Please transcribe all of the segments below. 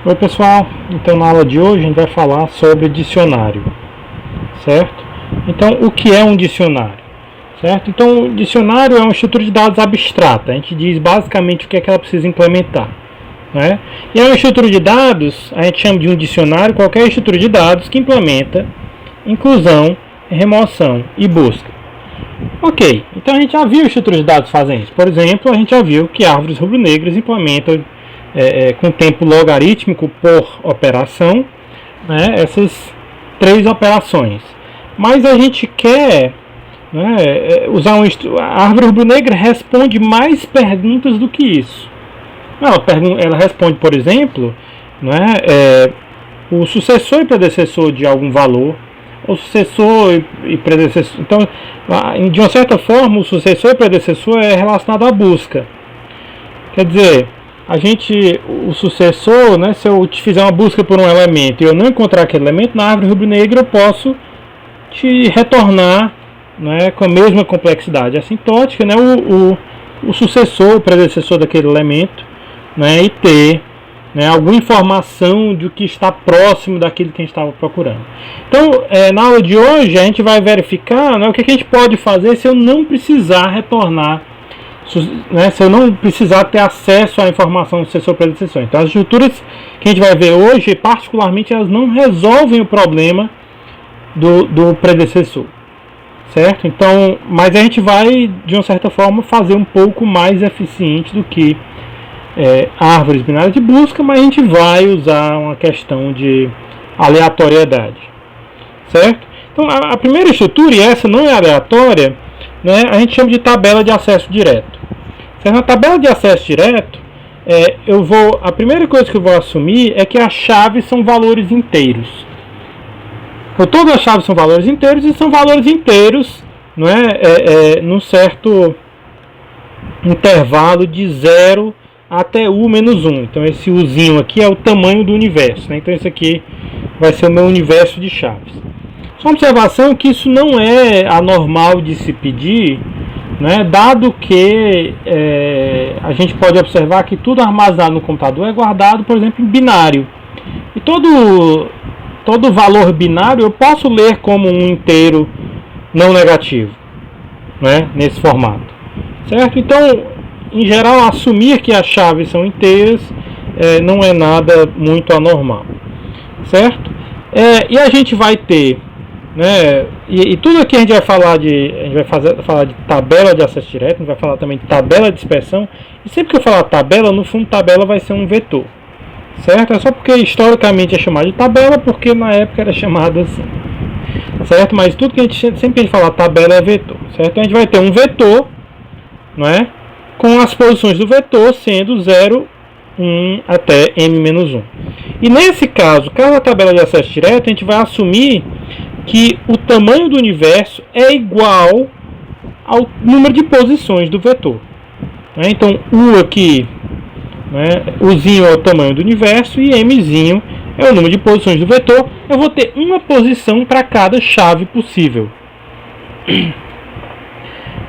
Oi pessoal, então na aula de hoje a gente vai falar sobre dicionário, certo? Então o que é um dicionário, certo? Então o dicionário é uma estrutura de dados abstrata, a gente diz basicamente o que é que ela precisa implementar, né? E é uma estrutura de dados, a gente chama de um dicionário qualquer estrutura de dados que implementa inclusão, remoção e busca. Ok, então a gente já viu estruturas de dados fazendo isso. Por exemplo, a gente já viu que árvores rubro-negras implementam com tempo logarítmico por operação, né, essas três operações. Mas a gente quer usar a árvore rubro-negra responde mais perguntas do que isso. Ela responde, por exemplo, o sucessor e predecessor de algum valor, o sucessor e predecessor. Então, de uma certa forma, o sucessor e predecessor é relacionado à busca. Quer dizer, o sucessor, se eu te fizer uma busca por um elemento e eu não encontrar aquele elemento na árvore rubro-negra, eu posso te retornar, com a mesma complexidade assintótica, o sucessor, o predecessor daquele elemento, e ter alguma informação do que está próximo daquilo que a gente estava procurando. Então, na aula de hoje, a gente vai verificar o que a gente pode fazer se eu não precisar retornar, se eu não precisar ter acesso à informação do sucessor predecessor. Então, as estruturas que a gente vai ver hoje, particularmente, elas não resolvem o problema do predecessor, certo? Então, mas a gente vai, de uma certa forma, fazer um pouco mais eficiente do que árvores binárias de busca, mas a gente vai usar uma questão de aleatoriedade, certo? Então, a primeira estrutura, e essa não é aleatória, a gente chama de tabela de acesso direto. Na tabela de acesso direto, a primeira coisa que eu vou assumir é que as chaves são valores inteiros. Então, todas as chaves são valores inteiros e são valores inteiros, num certo intervalo de 0 até U menos 1. Então esse Uzinho aqui é o tamanho do universo. Então esse aqui vai ser o meu universo de chaves. Só uma observação que isso não é anormal de se pedir, dado que a gente pode observar que tudo armazenado no computador é guardado, por exemplo, em binário. E todo valor binário eu posso ler como um inteiro não negativo, nesse formato, certo? Então, em geral, assumir que as chaves são inteiras não é nada muito anormal, certo? E a gente vai ter, e tudo aqui a gente vai falar falar de tabela de acesso direto, a gente vai falar também de tabela de dispersão, e sempre que eu falar tabela, no fundo tabela vai ser um vetor, certo? É só porque historicamente é chamado de tabela, porque na época era chamado assim, certo? Mas tudo que sempre que a gente falar tabela é vetor, certo? Então a gente vai ter um vetor, com as posições do vetor sendo 0, 1 até m-1. E nesse caso, cada tabela de acesso direto, a gente vai assumir que o tamanho do universo é igual ao número de posições do vetor. Então, U aqui, Uzinho é o tamanho do universo e Mzinho é o número de posições do vetor. Eu vou ter uma posição para cada chave possível.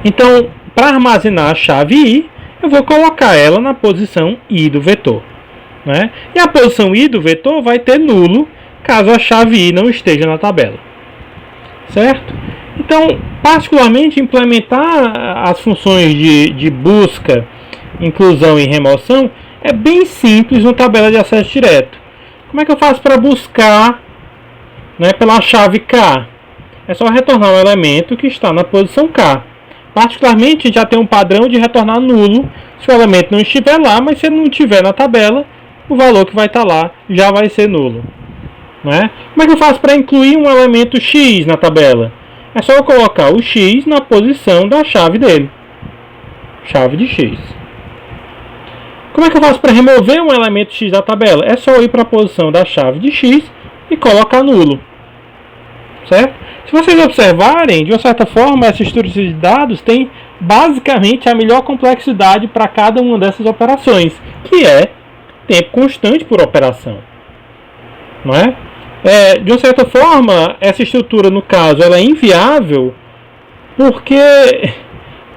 Então, para armazenar a chave I, eu vou colocar ela na posição I do vetor. E a posição I do vetor vai ter nulo caso a chave I não esteja na tabela. Certo? Então, particularmente, implementar as funções de busca, inclusão e remoção é bem simples na tabela de acesso direto. Como é que eu faço para buscar pela chave K? É só retornar um elemento que está na posição K. Particularmente, a gente já tem um padrão de retornar nulo se o elemento não estiver lá, mas se ele não estiver na tabela, o valor que vai estar lá já vai ser nulo. Como é que eu faço para incluir um elemento X na tabela? É só eu colocar o X na posição da chave dele. Chave de X. Como é que eu faço para remover um elemento X da tabela? É só eu ir para a posição da chave de X e colocar nulo. Certo? Se vocês observarem, de uma certa forma, essa estrutura de dados tem basicamente a melhor complexidade para cada uma dessas operações, que é tempo constante por operação. De uma certa forma, essa estrutura, no caso, ela é inviável porque,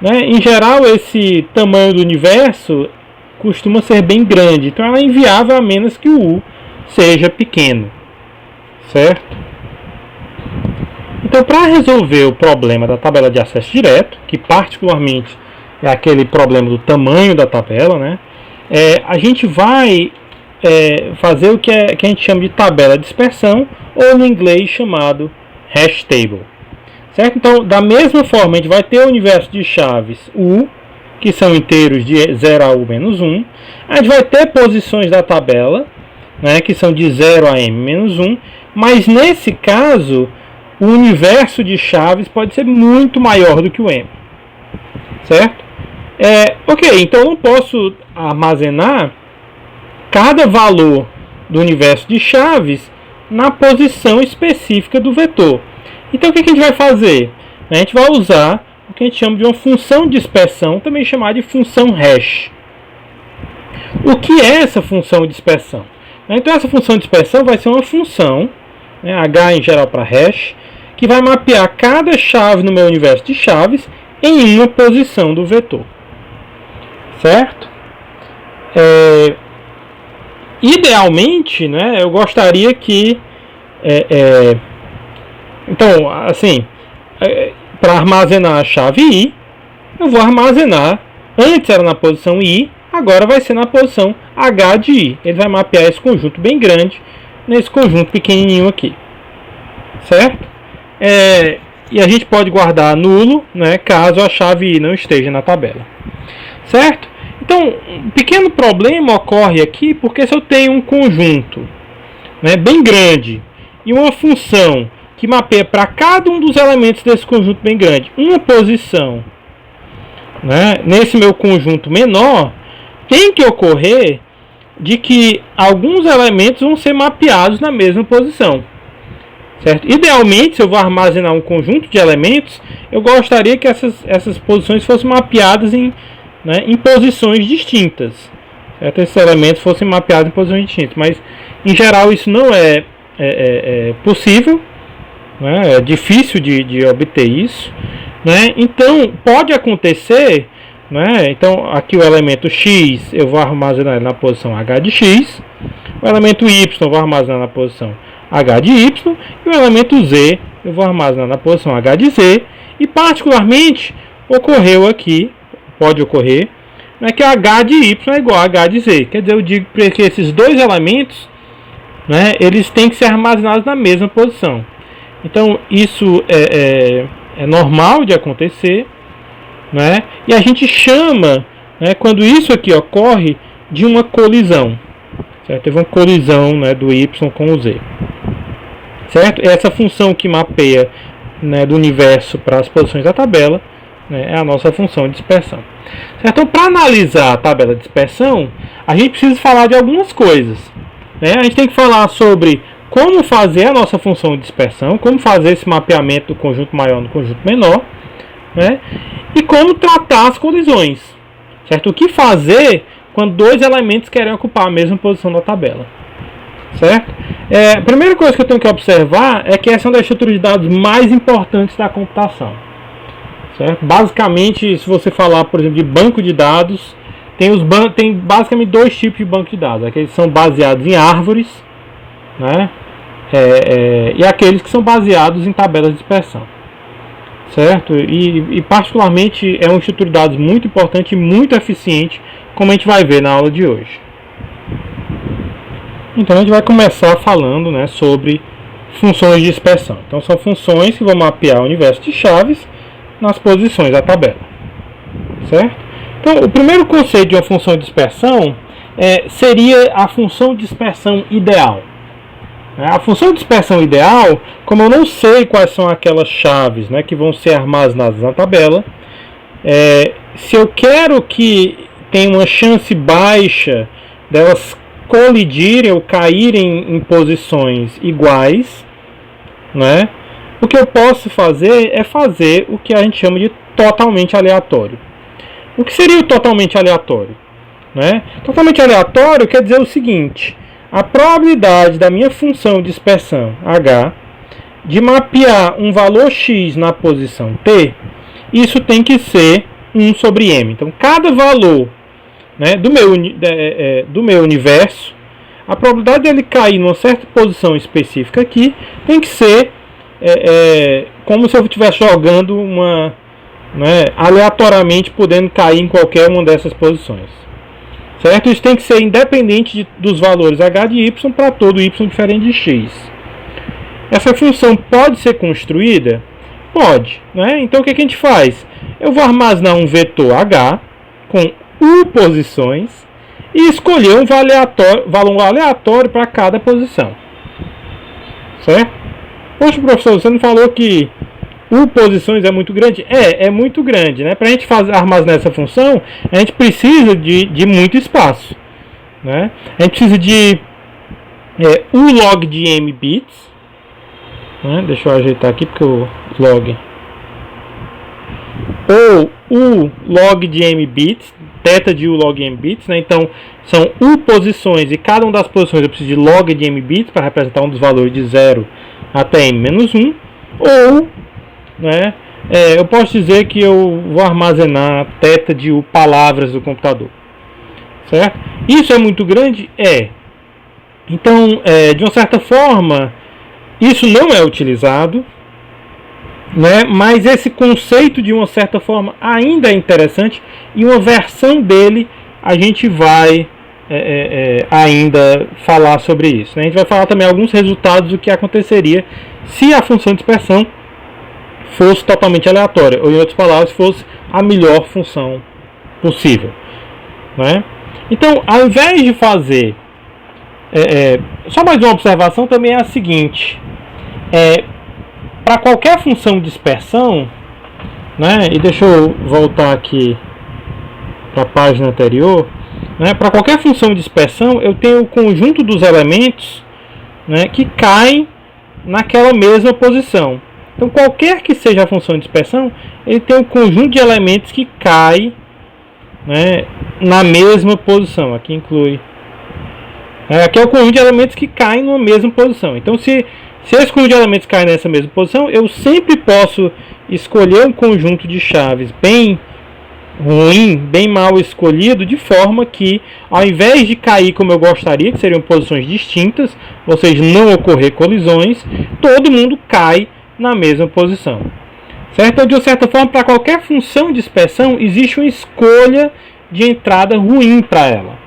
em geral, esse tamanho do universo costuma ser bem grande. Então, ela é inviável a menos que o U seja pequeno, certo? Então, para resolver o problema da tabela de acesso direto, que particularmente é aquele problema do tamanho da tabela, né? A gente vai fazer o que a gente chama de tabela de dispersão, ou no inglês chamado hash table, certo? Então, da mesma forma, a gente vai ter o universo de chaves U, que são inteiros de 0 a U menos 1. A gente vai ter posições da tabela, né, que são de 0 a M menos 1, mas nesse caso, o universo de chaves pode ser muito maior do que o M, certo? Ok, então eu não posso armazenar cada valor do universo de chaves na posição específica do vetor. Então o que a gente vai fazer? A gente vai usar o que a gente chama de uma função de dispersão, também chamada de função hash. O que é essa função de dispersão? Então essa função de dispersão vai ser uma função, né, H em geral para hash, que vai mapear cada chave no meu universo de chaves em uma posição do vetor, certo? Idealmente, né, eu gostaria que então, assim, para armazenar a chave I, eu vou armazenar, antes era na posição I, agora vai ser na posição H de I. Ele vai mapear esse conjunto bem grande nesse conjunto pequenininho aqui, certo? E a gente pode guardar nulo, né, caso a chave I não esteja na tabela, certo? Então, um pequeno problema ocorre aqui, porque se eu tenho um conjunto, né, bem grande e uma função que mapeia para cada um dos elementos desse conjunto bem grande uma posição, né, nesse meu conjunto menor, tem que ocorrer de que alguns elementos vão ser mapeados na mesma posição, certo? Idealmente, se eu vou armazenar um conjunto de elementos, eu gostaria que essas posições fossem mapeadas em posições distintas, certo? Esses elementos fossem mapeados em posições distintas, mas em geral isso não é possível, né? É difícil de obter isso, né? Então pode acontecer, né? Então aqui o elemento X eu vou armazenar na posição H de X, o elemento Y eu vou armazenar na posição H de Y, e o elemento Z eu vou armazenar na posição H de Z, e particularmente ocorreu aqui, pode ocorrer, né, que H de Y é igual a H de Z. Quer dizer, eu digo que esses dois elementos, né, eles têm que ser armazenados na mesma posição. Então isso é normal de acontecer, né, e a gente chama, né, quando isso aqui ocorre, de uma colisão, certo? Teve uma colisão, né, do Y com o Z, certo? Essa função que mapeia, né, do universo para as posições da tabela, né, é a nossa função de dispersão, certo? Então, para analisar a tabela de dispersão, a gente precisa falar de algumas coisas, né? A gente tem que falar sobre como fazer a nossa função de dispersão, como fazer esse mapeamento do conjunto maior no conjunto menor, né? E como tratar as colisões, certo? O que fazer quando dois elementos querem ocupar a mesma posição da tabela, certo? A primeira coisa que eu tenho que observar é que essa é uma das estruturas de dados mais importantes da computação, certo? Basicamente, se você falar, por exemplo, de banco de dados, tem basicamente dois tipos de banco de dados: aqueles que são baseados em árvores, né? E aqueles que são baseados em tabelas de dispersão, certo? E particularmente é uma estrutura de dados muito importante e muito eficiente, como a gente vai ver na aula de hoje. Então a gente vai começar falando, né, sobre funções de dispersão. Então são funções que vão mapear o universo de chaves nas posições da tabela, certo? Então o primeiro conceito de uma função de dispersão seria a função de dispersão ideal. A função de dispersão ideal, como eu não sei quais são aquelas chaves, né, que vão ser armazenadas na tabela, se eu quero que tenha uma chance baixa delas colidirem ou caírem em posições iguais, né, o que eu posso fazer é fazer o que a gente chama de totalmente aleatório. O que seria o totalmente aleatório, né? Totalmente aleatório quer dizer o seguinte: a probabilidade da minha função de dispersão H de mapear um valor X na posição T, isso tem que ser 1 sobre M. Então, cada valor, né, do meu universo, a probabilidade dele cair numa certa posição específica aqui tem que ser como se eu estivesse jogando uma, né, aleatoriamente, podendo cair em qualquer uma dessas posições. Certo? Isso tem que ser independente dos valores h de y para todo y diferente de x. Essa função pode ser construída? Pode. Né? Então o que a gente faz? Eu vou armazenar um vetor h com u posições e escolher um valor aleatório para cada posição. Certo? Poxa, professor, você não falou que u posições é muito grande? É muito grande. Né? Para a gente armazenar essa função, a gente precisa de muito espaço. Né? A gente precisa de u log de m bits. Né? Deixa eu ajeitar aqui porque o log. Ou u log de m bits, θ de u log m bits. Né? Então, são u posições e cada uma das posições eu preciso de log de m bits para representar um dos valores de 0 até m-1. Ou, né, eu posso dizer que eu vou armazenar θ de u palavras do computador. Certo? Isso é muito grande? Então, de uma certa forma, isso não é utilizado, né, mas esse conceito, de uma certa forma, ainda é interessante, e uma versão dele a gente vai ainda falar sobre isso. Né? A gente vai falar também alguns resultados do que aconteceria se a função de dispersão fosse totalmente aleatória, ou em outras palavras, fosse a melhor função possível. Né? Então, ao invés de fazer... só mais uma observação também é a seguinte. Para qualquer função de dispersão, né, e deixa eu voltar aqui para a página anterior, né, para qualquer função de dispersão, eu tenho o conjunto dos elementos, né, que caem naquela mesma posição. Então, qualquer que seja a função de dispersão, ele tem um conjunto de elementos que cai, né, na mesma posição. Aqui inclui. Aqui é o conjunto de elementos que caem numa mesma posição. Então, se esse conjunto de elementos cai nessa mesma posição, eu sempre posso escolher um conjunto de chaves bem ruim, bem mal escolhido, de forma que, ao invés de cair como eu gostaria, que seriam posições distintas, ou seja, não ocorrer colisões, todo mundo cai na mesma posição. Certo? Então, de certa forma, para qualquer função de dispersão, existe uma escolha de entrada ruim para ela.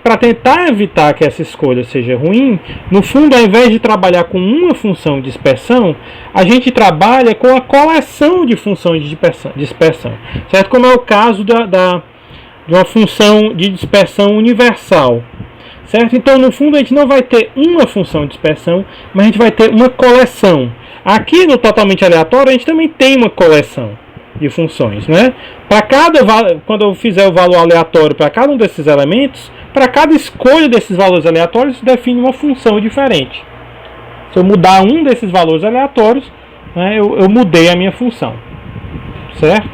Para tentar evitar que essa escolha seja ruim, no fundo, ao invés de trabalhar com uma função de dispersão, a gente trabalha com a coleção de funções de dispersão. Certo? Como é o caso de uma função de dispersão universal. Certo? Então, no fundo, a gente não vai ter uma função de dispersão, mas a gente vai ter uma coleção. Aqui no totalmente aleatório, a gente também tem uma coleção de funções, né? Quando eu fizer o valor aleatório para cada um desses elementos, para cada escolha desses valores aleatórios, isso define uma função diferente. Se eu mudar um desses valores aleatórios, né, eu mudei a minha função, certo?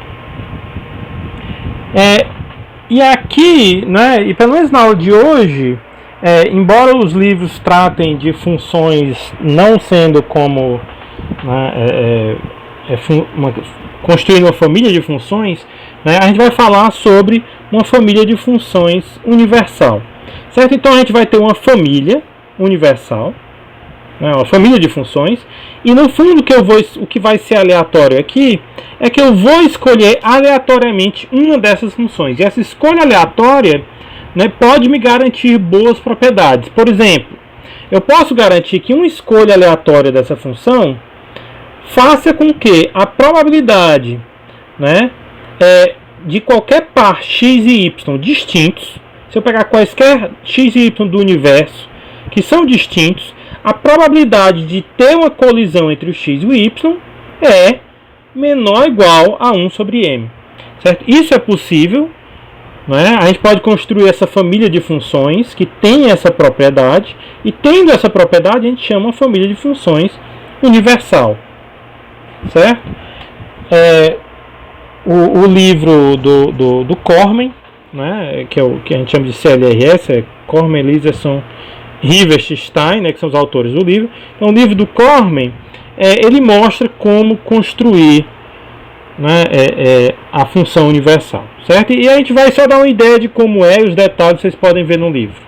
E aqui, né, e pelo menos na aula de hoje, embora os livros tratem de funções não sendo como, né, construir uma família de funções, né, a gente vai falar sobre uma família de funções universal. Certo? Então a gente vai ter uma família universal, né, uma família de funções, e no fundo o que vai ser aleatório aqui é que eu vou escolher aleatoriamente uma dessas funções. E essa escolha aleatória, né, pode me garantir boas propriedades. Por exemplo, eu posso garantir que uma escolha aleatória dessa função faça com que a probabilidade, né, de qualquer par x e y distintos, se eu pegar quaisquer x e y do universo que são distintos, a probabilidade de ter uma colisão entre o x e o y é menor ou igual a 1 sobre m. Certo? Isso é possível, né? A gente pode construir essa família de funções que tem essa propriedade, e tendo essa propriedade a gente chama a família de funções universal. Certo? O livro do Cormen, né, que a gente chama de CLRS, Cormen, Liserson, Riverstein, né, que são os autores do livro. Então, o livro do Cormen, ele mostra como construir, né, a função universal. Certo? E a gente vai só dar uma ideia de como é, e os detalhes vocês podem ver no livro.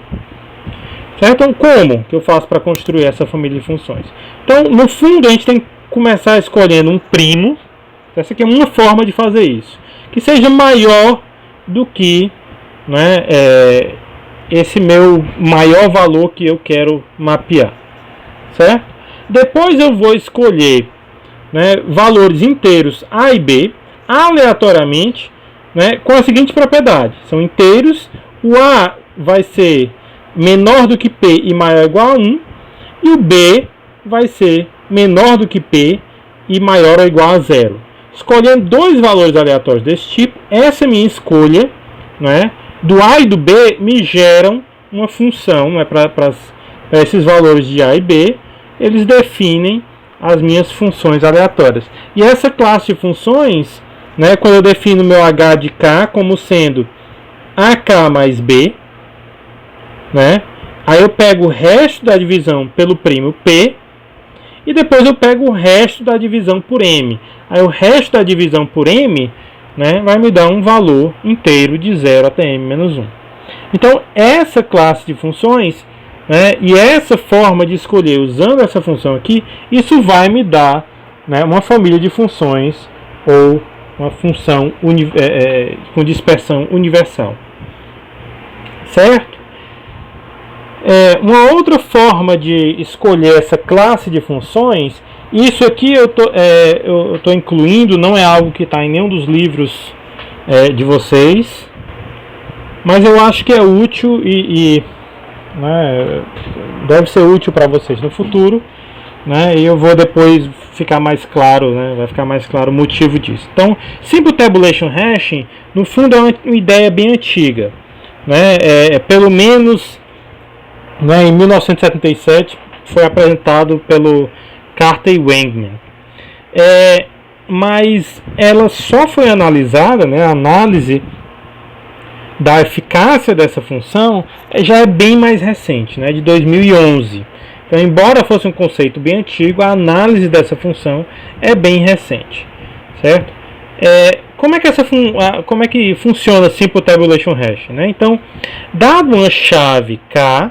Certo? Então, como que eu faço para construir essa família de funções? Então, no fundo, a gente tem que começar escolhendo um primo. Essa aqui é uma forma de fazer isso. Que seja maior do que, né, esse meu maior valor que eu quero mapear. Certo? Depois eu vou escolher, né, valores inteiros A e B, aleatoriamente, né, com a seguinte propriedade. São inteiros, o A vai ser menor do que P e maior ou igual a 1, e o B vai ser menor do que P e maior ou igual a 0. Escolhendo dois valores aleatórios desse tipo, essa minha escolha, né, do A e do B me geram uma função, né, para esses valores de A e B, eles definem as minhas funções aleatórias. E essa classe de funções, né, quando eu defino meu H de K como sendo AK mais B, né, aí eu pego o resto da divisão pelo primo P, e depois eu pego o resto da divisão por M. Aí o resto da divisão por M, né, vai me dar um valor inteiro de 0 até M menos 1. Então, essa classe de funções, né, e essa forma de escolher usando essa função aqui, isso vai me dar, né, uma família de funções ou uma função com dispersão universal. Certo? Uma outra forma de escolher essa classe de funções, isso aqui eu tô incluindo, não é algo que está em nenhum dos livros de vocês, mas eu acho que é útil né, deve ser útil para vocês no futuro, né, e eu vou depois ficar mais claro, né, vai ficar mais claro o motivo disso. Então, Simple Tabulation Hashing, no fundo, é uma ideia bem antiga, né, pelo menos, né, em 1977 foi apresentado pelo Carter e Wegman, mas ela só foi analisada, né, a análise da eficácia dessa função já é bem mais recente, né, de 2011. Então, embora fosse um conceito bem antigo, a análise dessa função é bem recente, certo? Como é que funciona Simple Tabulation Hash, né? Então, dado uma chave K,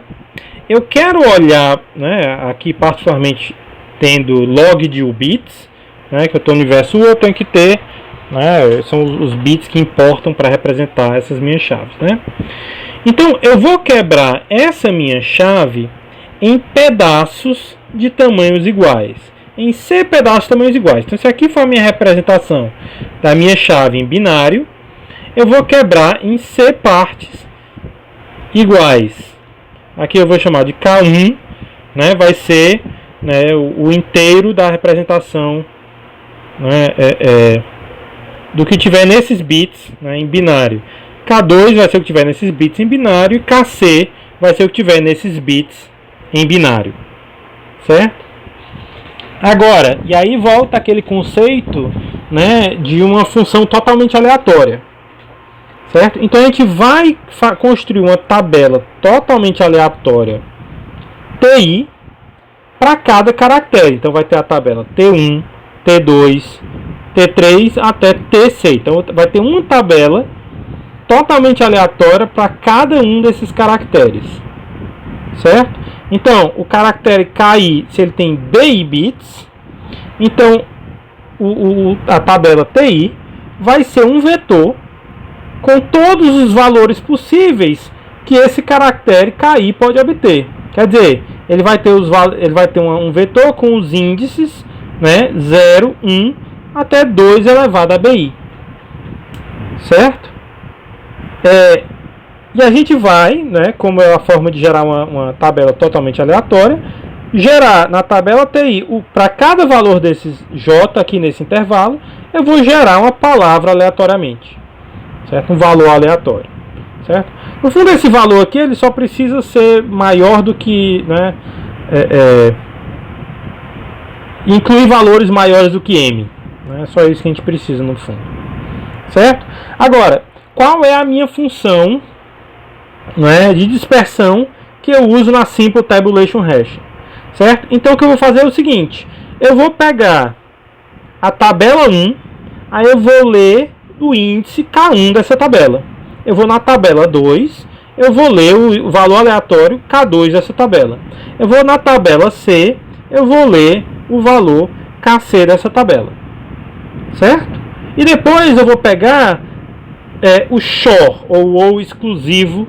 eu quero olhar, né, aqui particularmente tendo log de U bits, né, que eu estou no universo U, eu tenho que ter, né, são os bits que importam para representar essas minhas chaves, né? Então, eu vou quebrar essa minha chave em pedaços de tamanhos iguais, em C pedaços de tamanhos iguais. Então, se aqui for a minha representação da minha chave em binário, eu vou quebrar em C partes iguais. Aqui eu vou chamar de K1, né, vai ser, né, o inteiro da representação, né, do que tiver nesses bits, né, em binário. K2 vai ser o que tiver nesses bits em binário, e KC vai ser o que tiver nesses bits em binário, certo? Agora, e aí volta aquele conceito, né, de uma função totalmente aleatória, certo? Então a gente vai construir uma tabela totalmente aleatória TI para cada caractere. Então vai ter a tabela T1, T2, T3 até TC. Então vai ter uma tabela totalmente aleatória para cada um desses caracteres, certo? Então o caractere KI, se ele tem BI bits, então a tabela TI vai ser um vetor com todos os valores possíveis que esse caractere KI pode obter. Quer dizer, ele vai ter um vetor com os índices, né, 0, 1 até 2 elevado a BI, certo? E a gente vai, né, como é a forma de gerar uma tabela totalmente aleatória, gerar na tabela TI, para cada valor desses J aqui nesse intervalo, eu vou gerar uma palavra aleatoriamente, certo? Um valor aleatório, certo? No fundo, esse valor aqui ele só precisa ser maior do que, né, incluir valores maiores do que M, né? É só isso que a gente precisa no fundo, certo? Agora, qual é a minha função, né, de dispersão que eu uso na Simple Tabulation Hash, certo? Então o que eu vou fazer é o seguinte: eu vou pegar a tabela 1, aí eu vou ler o índice K1 dessa tabela. Eu vou na tabela 2 eu vou ler o valor aleatório K2 dessa tabela. Eu vou na tabela C, eu vou ler o valor KC dessa tabela. Certo? E depois eu vou pegar o XOR, ou exclusivo,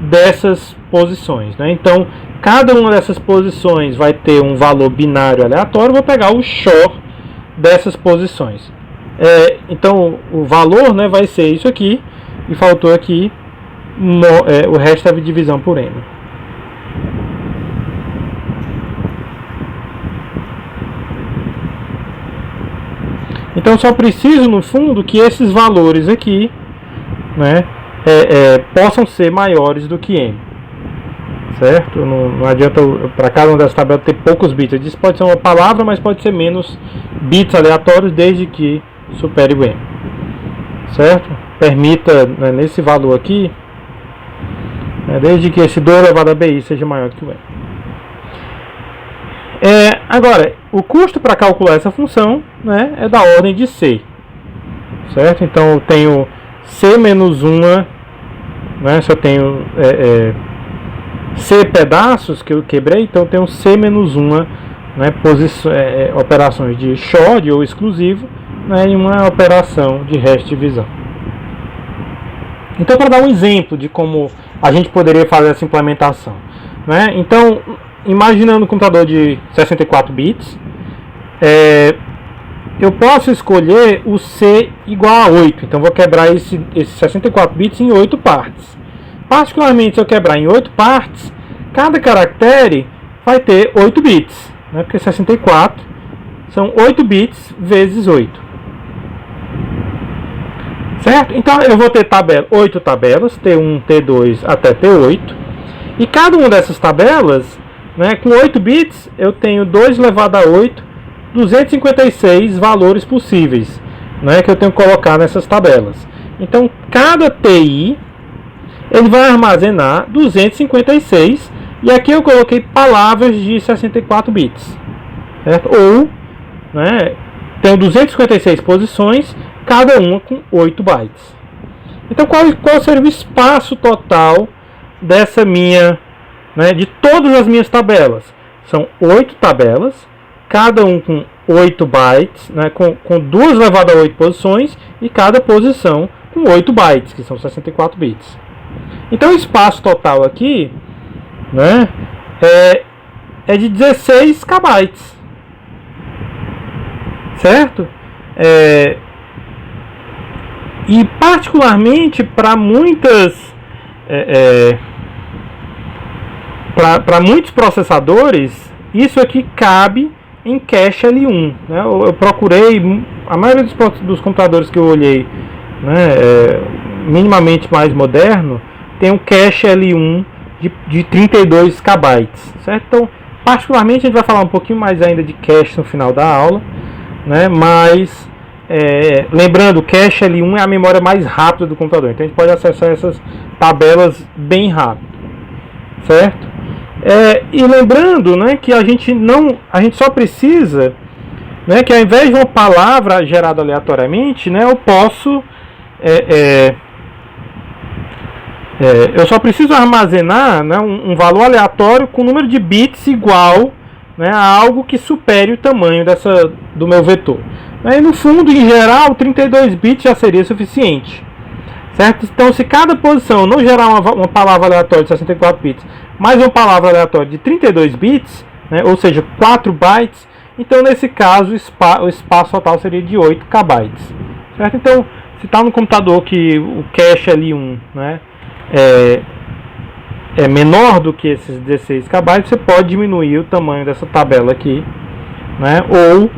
dessas posições. Né? Então, cada uma dessas posições vai ter um valor binário aleatório, eu vou pegar o XOR dessas posições. Então, o valor, né, vai ser isso aqui, e faltou aqui o resto é divisão por N. Então só preciso, no fundo, que esses valores aqui, né, possam ser maiores do que N. Certo? Não adianta para cada uma dessas tabelas ter poucos bits. Isso pode ser uma palavra, mas pode ser menos bits aleatórios, desde que supere o N. Certo? Permita, né, nesse valor aqui, desde que esse 2 elevado a bi seja maior do que o N. Agora, o custo para calcular essa função, né, é da ordem de C. Certo? Então eu tenho C menos 1, né, se eu tenho C pedaços que eu quebrei, então eu tenho C menos 1, né, operações de XOR, ou exclusivo, né, e uma operação de resta divisão. Então, para dar um exemplo de como a gente poderia fazer essa implementação, né? Então, imaginando um computador de 64 bits, eu posso escolher o C igual a 8. Então, vou quebrar esses 64 bits em 8 partes. Particularmente, se eu quebrar em 8 partes, cada caractere vai ter 8 bits, né? Porque 64 são 8 bits vezes 8. Certo? Então eu vou ter 8 tabelas, T1, T2 até T8. E cada uma dessas tabelas, né, com 8 bits, eu tenho 2 elevado a 8, 256 valores possíveis, né, que eu tenho que colocar nessas tabelas. Então cada TI ele vai armazenar 256. E aqui eu coloquei palavras de 64 bits. Certo? Ou, né, tenho 256 posições, cada uma com 8 bytes. Então qual seria o espaço total dessa minha, né, de todas as minhas tabelas? São 8 tabelas, cada um com 8 bytes, né, com 2 elevado a 8 posições, e cada posição com 8 bytes, que são 64 bits. Então o espaço total aqui, né, é de 16 KB. Certo? E particularmente para muitos processadores, isso aqui cabe em cache L1. Né? Eu procurei, a maioria dos computadores que eu olhei, né, minimamente mais moderno, tem um cache L1 de 32 KB. Certo? Então, particularmente, a gente vai falar um pouquinho mais ainda de cache no final da aula, né? Mas lembrando, o cache L1 é a memória mais rápida do computador, então a gente pode acessar essas tabelas bem rápido, certo? E lembrando, né, que a gente só precisa, né, que ao invés de uma palavra gerada aleatoriamente, né, eu posso eu só preciso armazenar, né, um valor aleatório com número de bits igual, né, a algo que supere o tamanho do meu vetor. E no fundo, em geral, 32 bits já seria suficiente. Certo? Então, se cada posição não gerar uma palavra aleatória de 64 bits, mais uma palavra aleatória de 32 bits, né, ou seja, 4 bytes, então nesse caso o espaço total seria de 8 KB. Certo? Então, se está no computador que o cache L1, né, é menor do que esses 16 KB, você pode diminuir o tamanho dessa tabela aqui, né, ou,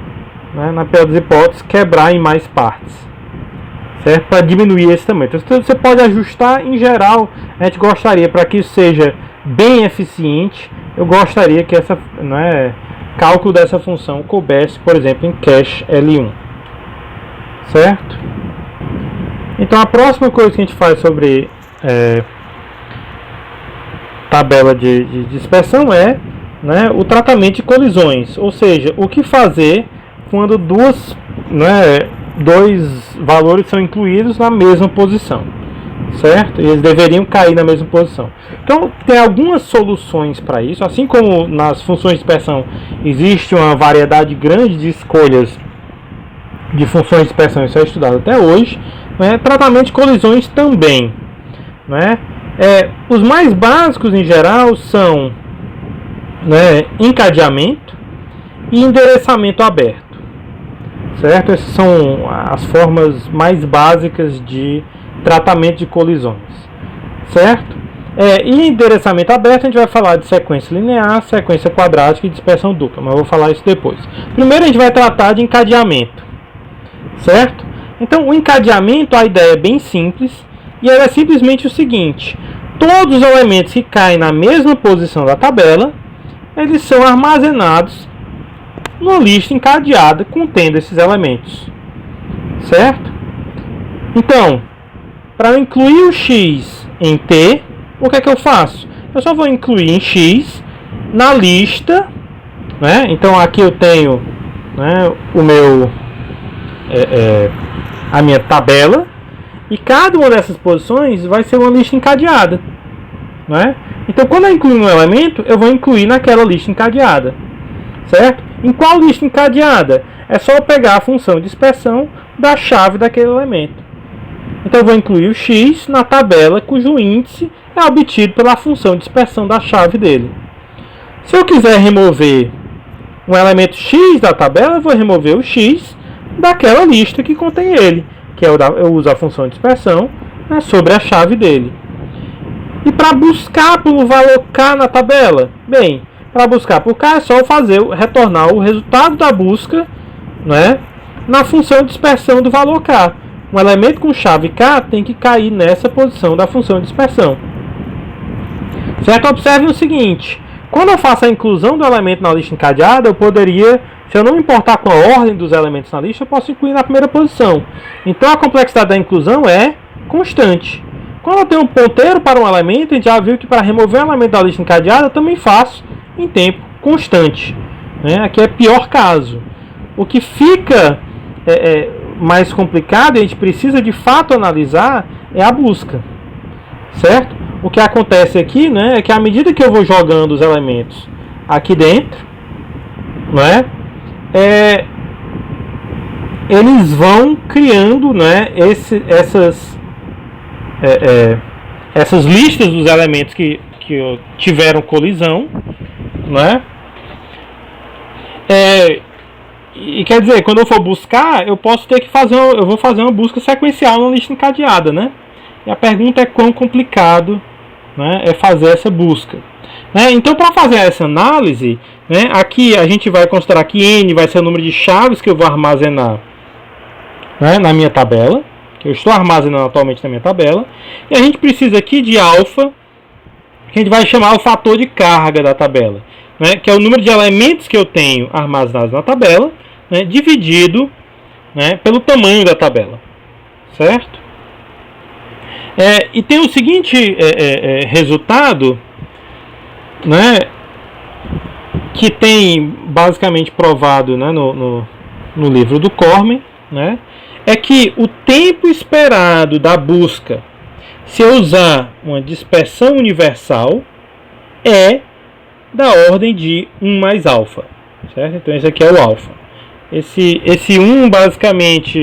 né, na pior das hipóteses, quebrar em mais partes, certo? Para diminuir esse tamanho. Então você pode ajustar. Em geral, a gente gostaria, para que isso seja bem eficiente, eu gostaria que cálculo dessa função coubesse, por exemplo, em cache L1, certo? Então a próxima coisa que a gente faz sobre tabela de dispersão é, né, o tratamento de colisões, ou seja, o que fazer quando dois valores são incluídos na mesma posição, certo? E eles deveriam cair na mesma posição. Então, tem algumas soluções para isso, assim como nas funções de dispersão existe uma variedade grande de escolhas de funções de dispersão, isso é estudado até hoje, né? Tratamento de colisões também, né? Os mais básicos em geral são, né, encadeamento e endereçamento aberto, certo? Essas são as formas mais básicas de tratamento de colisões, certo? E endereçamento aberto a gente vai falar de sequência linear, sequência quadrática e dispersão dupla, mas eu vou falar isso depois. Primeiro a gente vai tratar de encadeamento, certo? Então o encadeamento, a ideia é bem simples, e ela é simplesmente o seguinte: todos os elementos que caem na mesma posição da tabela, eles são armazenados numa lista encadeada contendo esses elementos, certo? Então, para eu incluir o x em t, o que é que eu faço? Eu só vou incluir em x na lista, né? Então aqui eu tenho, né, a minha tabela, e cada uma dessas posições vai ser uma lista encadeada, né? Então quando eu incluir um elemento, eu vou incluir naquela lista encadeada, certo? Em qual lista encadeada? É só eu pegar a função de dispersão da chave daquele elemento. Então eu vou incluir o x na tabela cujo índice é obtido pela função de dispersão da chave dele. Se eu quiser remover um elemento x da tabela, eu vou remover o x daquela lista que contém ele, que eu uso a função de dispersão, né, sobre a chave dele. E para buscar pelo valor k na tabela? Bem, para buscar por k é só retornar o resultado da busca, né, na função de dispersão do valor k. Um elemento com chave k tem que cair nessa posição da função de dispersão. Certo? Observe o seguinte: quando eu faço a inclusão do elemento na lista encadeada, eu poderia, se eu não me importar com a ordem dos elementos na lista, eu posso incluir na primeira posição. Então a complexidade da inclusão é constante. Quando eu tenho um ponteiro para um elemento, a gente já viu que para remover um elemento da lista encadeada, eu também faço em tempo constante, né? Aqui é pior caso. O que fica mais complicado, e a gente precisa de fato analisar, é a busca, certo? O que acontece aqui, né, é que à medida que eu vou jogando os elementos aqui dentro, né, eles vão criando, né, essas listas dos elementos que tiveram colisão, né? E quer dizer, quando eu for buscar, eu posso ter que eu vou fazer uma busca sequencial na lista encadeada, né? E a pergunta é quão complicado, né, é fazer essa busca, né? Então, para fazer essa análise, né, aqui a gente vai considerar que n vai ser o número de chaves que eu vou armazenar, né, na minha tabela, que eu estou armazenando atualmente na minha tabela, e a gente precisa aqui de alfa, que a gente vai chamar o fator de carga da tabela, né, que é o número de elementos que eu tenho armazenados na tabela, né, dividido, né, pelo tamanho da tabela, certo? E tem o seguinte resultado, né, que tem basicamente provado, né, no livro do Cormen, né, é que o tempo esperado da busca, se eu usar uma dispersão universal, é da ordem de 1 mais alfa, certo? Então esse aqui é o alfa. Esse 1 basicamente,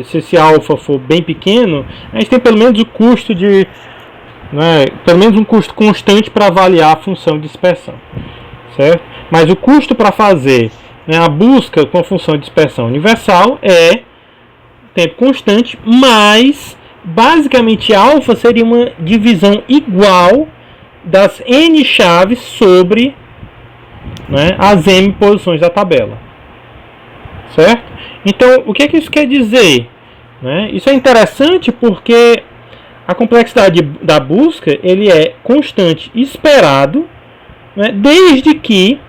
se esse alfa for bem pequeno, a gente tem pelo menos o custo de, né, pelo menos um custo constante para avaliar a função de dispersão, certo? Mas o custo para fazer, né, a busca com a função de dispersão universal é tempo constante, mas basicamente alfa seria uma divisão igual das n chaves sobre, né, as m posições da tabela, certo? Então, o que isso quer dizer, né? Isso é interessante porque a complexidade da busca ele é constante esperado, né, desde que,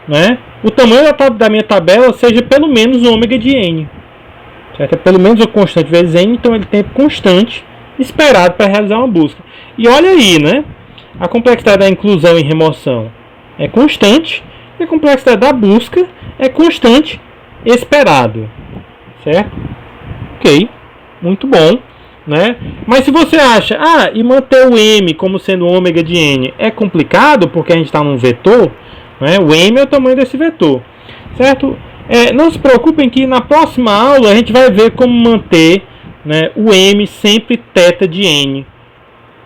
né, o tamanho da minha tabela seja pelo menos ômega de n, certo? É pelo menos o constante vezes n, então ele tem tempo constante esperado para realizar uma busca. E olha aí, né? A complexidade da inclusão e remoção é constante, e a complexidade da busca é constante esperado, certo? Ok, muito bom, né? Mas se você acha, e manter o m como sendo ômega de n é complicado, porque a gente está num vetor, né? O m é o tamanho desse vetor, certo? Não se preocupem que na próxima aula a gente vai ver como manter, né, o m sempre θ de n,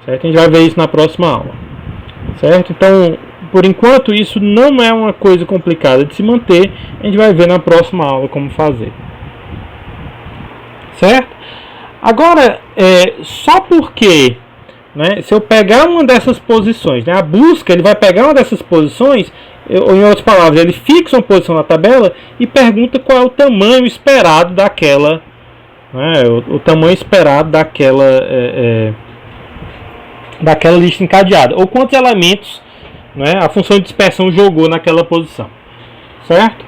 certo? A gente vai ver isso na próxima aula, certo? Então, por enquanto, isso não é uma coisa complicada de se manter, a gente vai ver na próxima aula como fazer, certo? Agora, só porque, né, se eu pegar uma dessas posições, né, a busca, ele vai pegar uma dessas posições, ou em outras palavras, ele fixa uma posição na tabela e pergunta qual é o tamanho esperado daquela, né, o tamanho esperado daquela lista encadeada, ou quantos elementos, né, a função de dispersão jogou naquela posição, certo?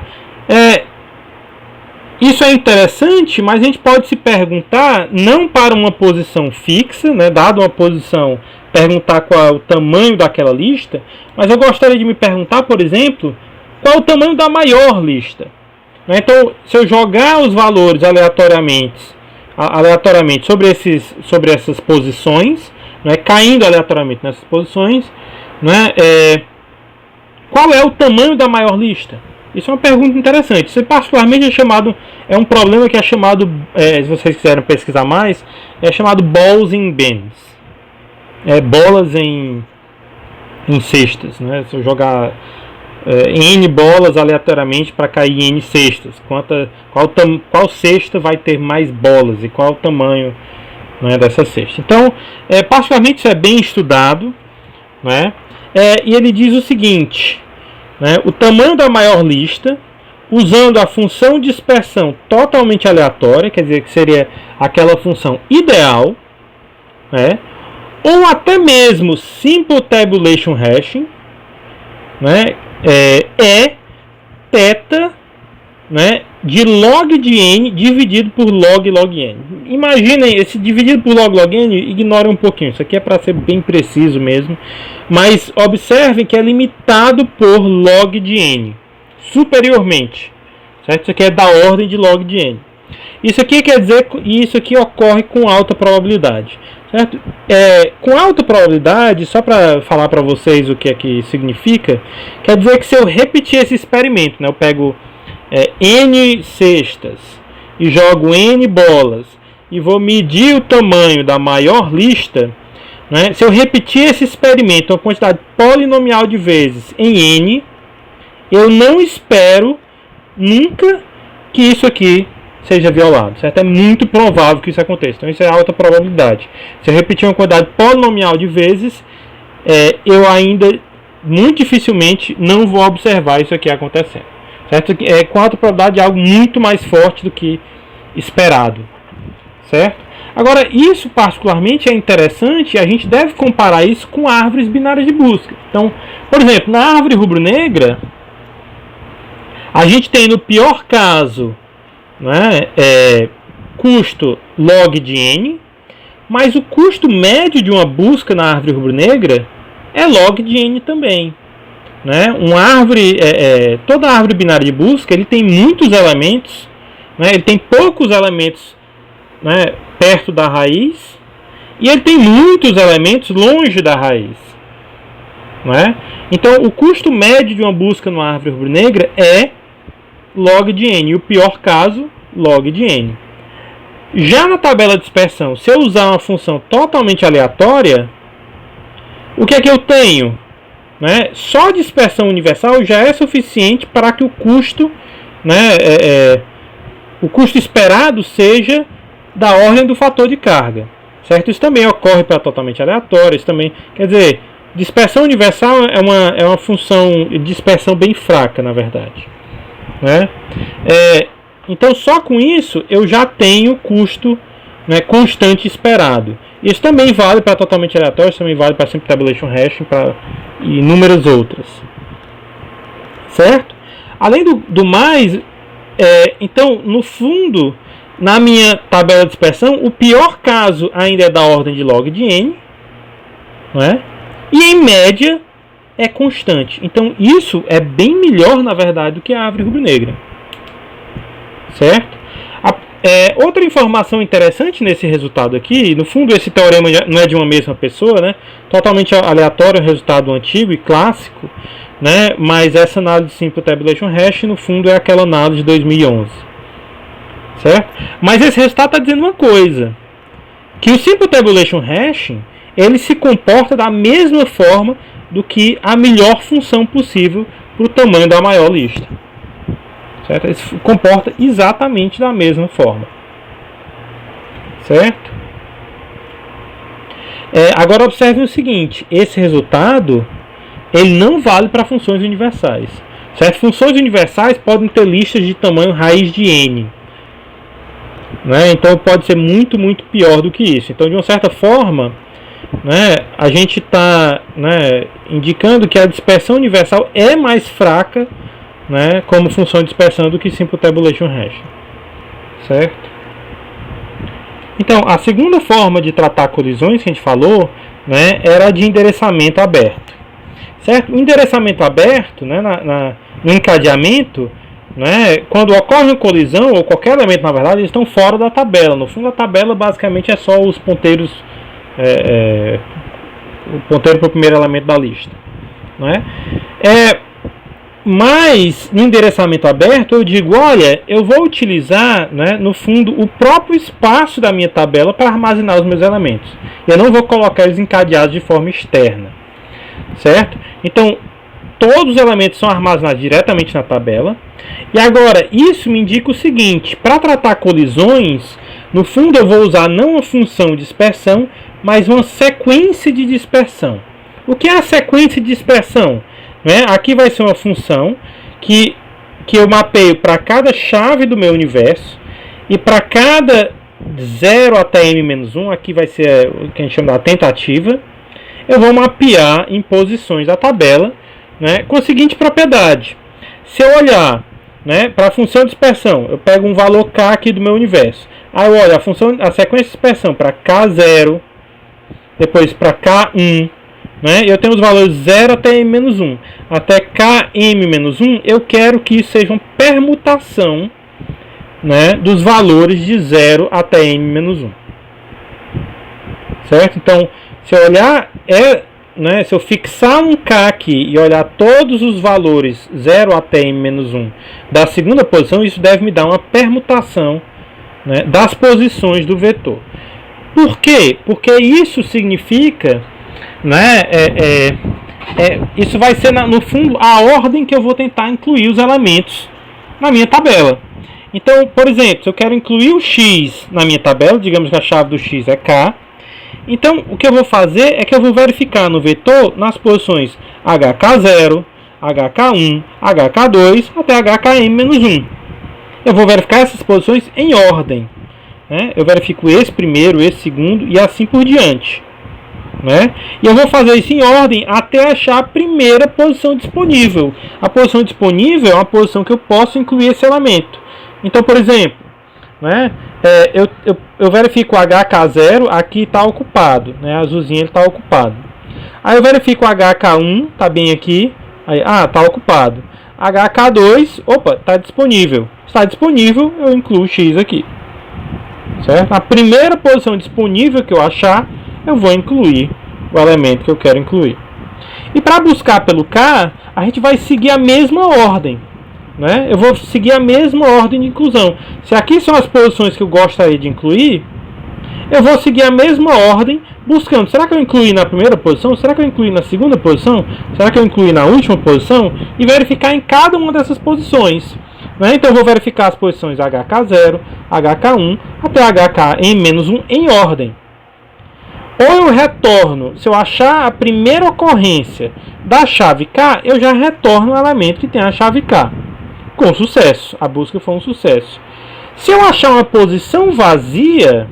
Isso é interessante, mas a gente pode se perguntar, não para uma posição fixa, né, dada uma posição, perguntar qual é o tamanho daquela lista, mas eu gostaria de me perguntar, por exemplo, qual é o tamanho da maior lista. Então, se eu jogar os valores aleatoriamente sobre essas posições, né, caindo aleatoriamente nessas posições, né, qual é o tamanho da maior lista? Isso é uma pergunta interessante. Isso particularmente é um problema que é chamado, se vocês quiserem pesquisar mais, é chamado balls in bins. Bolas em cestas, né? Se eu jogar n bolas aleatoriamente para cair em n cestas, qual cesta vai ter mais bolas e qual é o tamanho, né, dessa cesta. Então, particularmente isso é bem estudado, né? E ele diz o seguinte, né, o tamanho da maior lista, usando a função de dispersão totalmente aleatória, quer dizer que seria aquela função ideal, né, ou até mesmo Simple Tabulation Hashing, né, θ, né, de log de n dividido por log n. Imaginem, esse dividido por log n, ignorem um pouquinho, isso aqui é para ser bem preciso mesmo, mas observem que é limitado por log de n, superiormente, certo? Isso aqui é da ordem de log de n. Isso aqui quer dizer que isso aqui ocorre com alta probabilidade, certo? Com alta probabilidade, só para falar para vocês o que é que significa, quer dizer que se eu repetir esse experimento, né, eu pego n cestas e jogo n bolas e vou medir o tamanho da maior lista, né, se eu repetir esse experimento uma quantidade polinomial de vezes em n, eu não espero nunca que isso aqui seja violado, certo? É muito provável que isso aconteça, então isso é alta probabilidade. Se eu repetir uma quantidade polinomial de vezes, eu ainda muito dificilmente não vou observar isso aqui acontecendo, certo? Com alta probabilidade é algo muito mais forte do que esperado, certo? Agora, isso particularmente é interessante, a gente deve comparar isso com árvores binárias de busca. Então, por exemplo, na árvore rubro-negra, a gente tem no pior caso, né, custo log de n, mas o custo médio de uma busca na árvore rubro-negra é log de n também, né? Toda árvore binária de busca, ele tem muitos elementos, né? Ele tem poucos elementos, né, perto da raiz, e ele tem muitos elementos longe da raiz, né? Então o custo médio de uma busca numa árvore rubro-negra é log de n, e o pior caso, log de n. Já na tabela de dispersão, se eu usar uma função totalmente aleatória, o que é que eu tenho? Né? Só a dispersão universal já é suficiente para que o custo, né, o custo esperado seja da ordem do fator de carga, certo? Isso também ocorre para totalmente aleatório, isso também, quer dizer, dispersão universal é uma função de dispersão bem fraca, na verdade, né? Então só com isso eu já tenho custo, né, constante esperado. Isso também vale para totalmente aleatório, isso também vale para Simple Tabulation Hashing e inúmeras outras, certo? Além do mais, então no fundo, na minha tabela de dispersão, o pior caso ainda é da ordem de log de n, né? E em média é constante. Então isso é bem melhor, na verdade, do que a árvore rubro-negra, certo? Outra informação interessante nesse resultado aqui, no fundo esse teorema não é de uma mesma pessoa, né? Totalmente aleatório, é um resultado antigo e clássico, né? Mas essa análise de Simple Tabulation Hash, no fundo, é aquela análise de 2011, certo? Mas esse resultado está dizendo uma coisa, que o Simple Tabulation Hashing, ele se comporta da mesma forma do que a melhor função possível para o tamanho da maior lista. Certo? Ele se comporta exatamente da mesma forma. Certo? Agora observe o seguinte, esse resultado ele não vale para funções universais. Certo? Funções universais podem ter listas de tamanho raiz de n. Né? Então pode ser muito, muito pior do que isso. Então, de uma certa forma, né, a gente está, né, indicando que a dispersão universal é mais fraca, né, como função de dispersão do que Simple Tabulation Hash. Certo? Então, a segunda forma de tratar colisões que a gente falou, né, era a de endereçamento aberto. Certo? O endereçamento aberto, né, no encadeamento, né, quando ocorre uma colisão, ou qualquer elemento, na verdade, eles estão fora da tabela. No fundo, a tabela basicamente é só os ponteiros, o ponteiro para o primeiro elemento da lista. Né? Mas no endereçamento aberto eu digo, olha, eu vou utilizar, né, no fundo, o próprio espaço da minha tabela para armazenar os meus elementos. Eu não vou colocar eles encadeados de forma externa. Certo? Então, todos os elementos são armazenados diretamente na tabela. E agora, isso me indica o seguinte, para tratar colisões, no fundo eu vou usar não uma função de dispersão, mas uma sequência de dispersão. O que é a sequência de dispersão? Aqui vai ser uma função que eu mapeio para cada chave do meu universo e para cada 0 até m-1, aqui vai ser o que a gente chama da tentativa, eu vou mapear em posições da tabela, né, com a seguinte propriedade. Se eu olhar, né, para a função de dispersão, eu pego um valor k aqui do meu universo. Aí eu olho a sequência de dispersão para k0, depois para k1, né? Eu tenho os valores 0 até m-1. Até km-1, eu quero que isso seja uma permutação, né, dos valores de 0 até m-1. Certo? Então, se eu olhar, né, se eu fixar um k aqui e olhar todos os valores 0 até m-1 da segunda posição, isso deve me dar uma permutação, né, das posições do vetor. Por quê? Porque isso significa, né, isso vai ser, no fundo, a ordem que eu vou tentar incluir os elementos na minha tabela. Então, por exemplo, se eu quero incluir o x na minha tabela, digamos que a chave do x é k, então o que eu vou fazer é que eu vou verificar no vetor nas posições hk0, hk1, hk2 até hkm-1. Eu vou verificar essas posições em ordem. Né? Eu verifico esse primeiro, esse segundo e assim por diante. Né? E eu vou fazer isso em ordem até achar a primeira posição disponível. A posição disponível é uma posição que eu posso incluir esse elemento. Então, por exemplo, né, eu verifico o HK0, aqui está ocupado. Né, azulzinho está ocupado. Aí eu verifico o HK1, está bem aqui. Aí, está ocupado. HK2, opa, está disponível. Está disponível, eu incluo o X aqui. Certo? A primeira posição disponível que eu achar, eu vou incluir o elemento que eu quero incluir. E para buscar pelo K, a gente vai seguir a mesma ordem. Né? Eu vou seguir a mesma ordem de inclusão. Se aqui são as posições que eu gostaria de incluir, eu vou seguir a mesma ordem, buscando, será que eu incluí na primeira posição? Será que eu incluí na segunda posição? Será que eu incluí na última posição? E verificar em cada uma dessas posições. Né? Então eu vou verificar as posições HK0, HK1 até HKM-1 em ordem. Ou eu retorno, se eu achar a primeira ocorrência da chave K, eu já retorno o elemento que tem a chave K. Com sucesso, a busca foi um sucesso. Se eu achar uma posição vazia,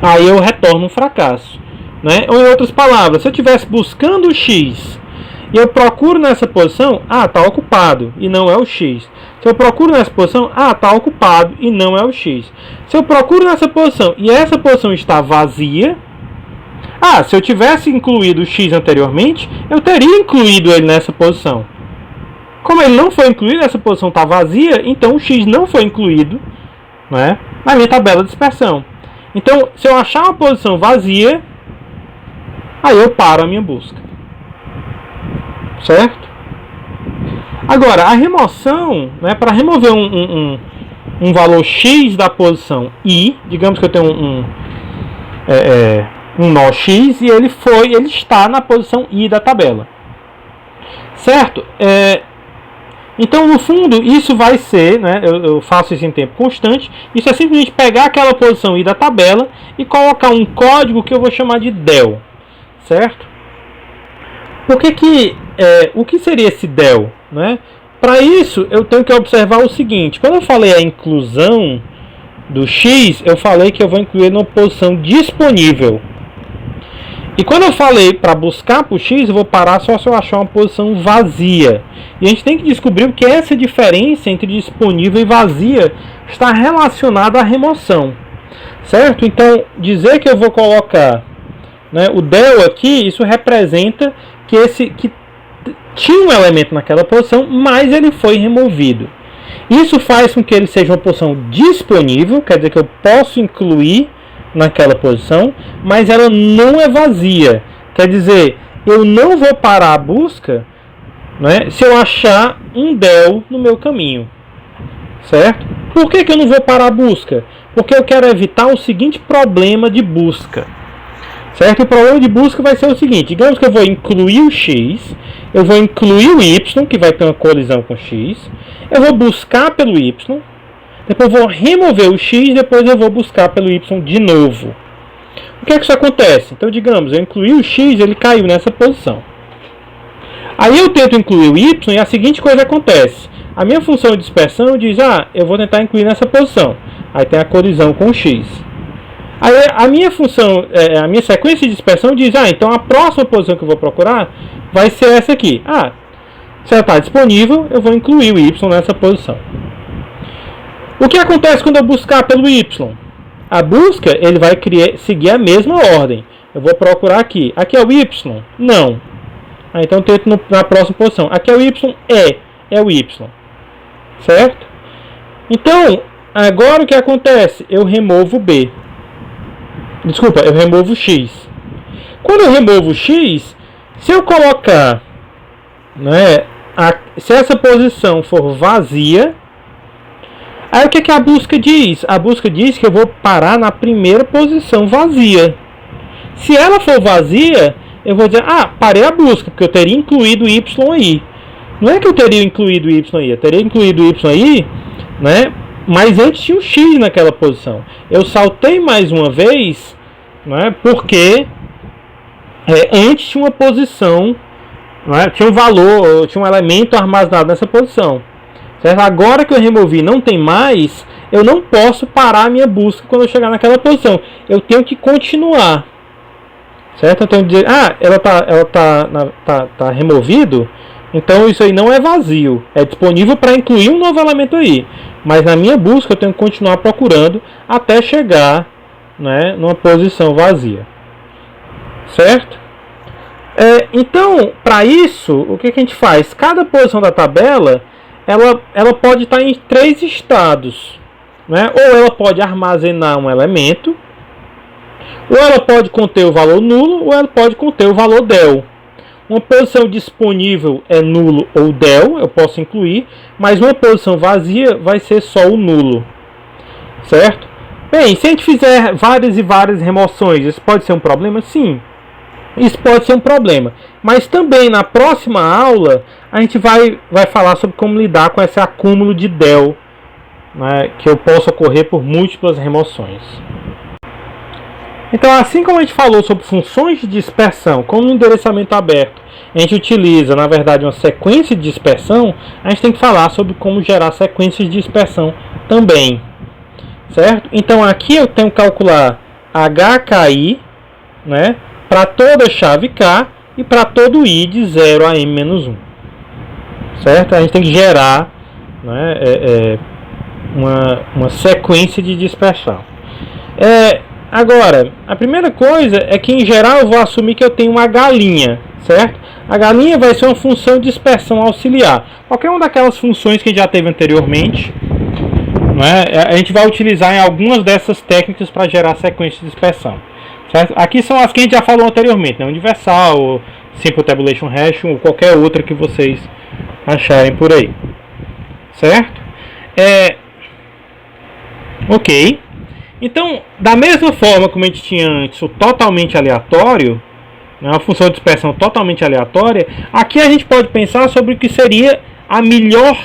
aí eu retorno um fracasso. Né? Ou em outras palavras, se eu estivesse buscando o X e eu procuro nessa posição, está ocupado e não é o X. Se eu procuro nessa posição, está ocupado e não é o X. Se eu procuro nessa posição e essa posição está vazia, se eu tivesse incluído o X anteriormente, eu teria incluído ele nessa posição. Como ele não foi incluído, essa posição está vazia, então o X não foi incluído, né, na minha tabela de dispersão. Então, se eu achar uma posição vazia, aí eu paro a minha busca. Certo? Agora, a remoção, né, para remover um valor X da posição I, digamos que eu tenho um nó X e ele está na posição I da tabela. Certo? Então, no fundo, isso vai ser, né, eu faço isso em tempo constante, isso é simplesmente pegar aquela posição I da tabela e colocar um código que eu vou chamar de del. Certo? O que seria esse del? Né? Para isso, eu tenho que observar o seguinte: quando eu falei a inclusão do X, eu falei que eu vou incluir numa posição disponível. E quando eu falei para buscar por X, eu vou parar só se eu achar uma posição vazia. E a gente tem que descobrir o que é essa diferença entre disponível e vazia está relacionada à remoção. Certo? Então, dizer que eu vou colocar, né, o del aqui, isso representa que tinha um elemento naquela posição, mas ele foi removido. Isso faz com que ele seja uma posição disponível, quer dizer que eu posso incluir naquela posição, mas ela não é vazia. Quer dizer, eu não vou parar a busca, né, se eu achar um del no meu caminho. Certo? Por que eu não vou parar a busca? Porque eu quero evitar o seguinte problema de busca. Certo? O problema de busca vai ser o seguinte: digamos que eu vou incluir o X, eu vou incluir o Y, que vai ter uma colisão com o X, eu vou buscar pelo Y, depois eu vou remover o X, depois eu vou buscar pelo Y de novo. O que é que isso acontece? Então, digamos, eu incluí o X, ele caiu nessa posição. Aí eu tento incluir o Y e a seguinte coisa acontece: a minha função de dispersão diz, eu vou tentar incluir nessa posição. Aí tem a colisão com o X. Aí a minha função, a minha sequência de dispersão diz, então a próxima posição que eu vou procurar vai ser essa aqui. Se ela está disponível, eu vou incluir o Y nessa posição. O que acontece quando eu buscar pelo Y? A busca, ele vai seguir a mesma ordem. Eu vou procurar aqui. Aqui é o Y? Não. Então eu tento na próxima posição. Aqui é o Y? É o Y. Certo? Então, agora o que acontece? Eu removo B. Desculpa, eu removo X. Quando eu removo X, se eu colocar, né, se essa posição for vazia, aí o que a busca diz? A busca diz que eu vou parar na primeira posição vazia. Se ela for vazia, eu vou dizer, parei a busca, porque eu teria incluído o Y aí. Não é que eu teria incluído o Y aí, eu teria incluído o Y aí, né, mas antes tinha o X naquela posição. Eu saltei mais uma vez, né, porque antes tinha uma posição, né, tinha um valor, tinha um elemento armazenado nessa posição. Certo? Agora que eu removi não tem mais, eu não posso parar a minha busca quando eu chegar naquela posição. Eu tenho que continuar. Certo? Eu tenho que dizer, ela tá removido, então isso aí não é vazio. É disponível para incluir um novo elemento aí. Mas na minha busca eu tenho que continuar procurando até chegar, né, numa posição vazia. Certo? Então, para isso, o que a gente faz? Cada posição da tabela, ela pode estar em 3 estados. Né? Ou ela pode armazenar um elemento, ou ela pode conter o valor nulo, ou ela pode conter o valor del. Uma posição disponível é nulo ou del, eu posso incluir, mas uma posição vazia vai ser só o nulo. Certo? Bem, se a gente fizer várias e várias remoções, isso pode ser um problema? Sim, isso pode ser um problema. Mas também na próxima aula a gente vai falar sobre como lidar com esse acúmulo de del, né, que eu posso ocorrer por múltiplas remoções. Então, assim como a gente falou sobre funções de dispersão, como no endereçamento aberto, a gente utiliza, na verdade, uma sequência de dispersão, a gente tem que falar sobre como gerar sequências de dispersão também. Certo? Então, aqui eu tenho que calcular HKI, né, para toda chave K e para todo I de 0 a M-1. Certo? A gente tem que gerar, né, uma sequência de dispersão. Agora, a primeira coisa é que, em geral, eu vou assumir que eu tenho uma galinha, certo? A galinha vai ser uma função de dispersão auxiliar. Qualquer uma daquelas funções que a gente já teve anteriormente, né? A gente vai utilizar em algumas dessas técnicas para gerar sequências de dispersão. Certo? Aqui são as que a gente já falou anteriormente, né? Universal, Simple Tabulation Hash ou qualquer outra que vocês acharem por aí. Certo? Ok. Então, da mesma forma como a gente tinha antes o totalmente aleatório, né, uma função de dispersão totalmente aleatória, aqui a gente pode pensar sobre o que seria a melhor,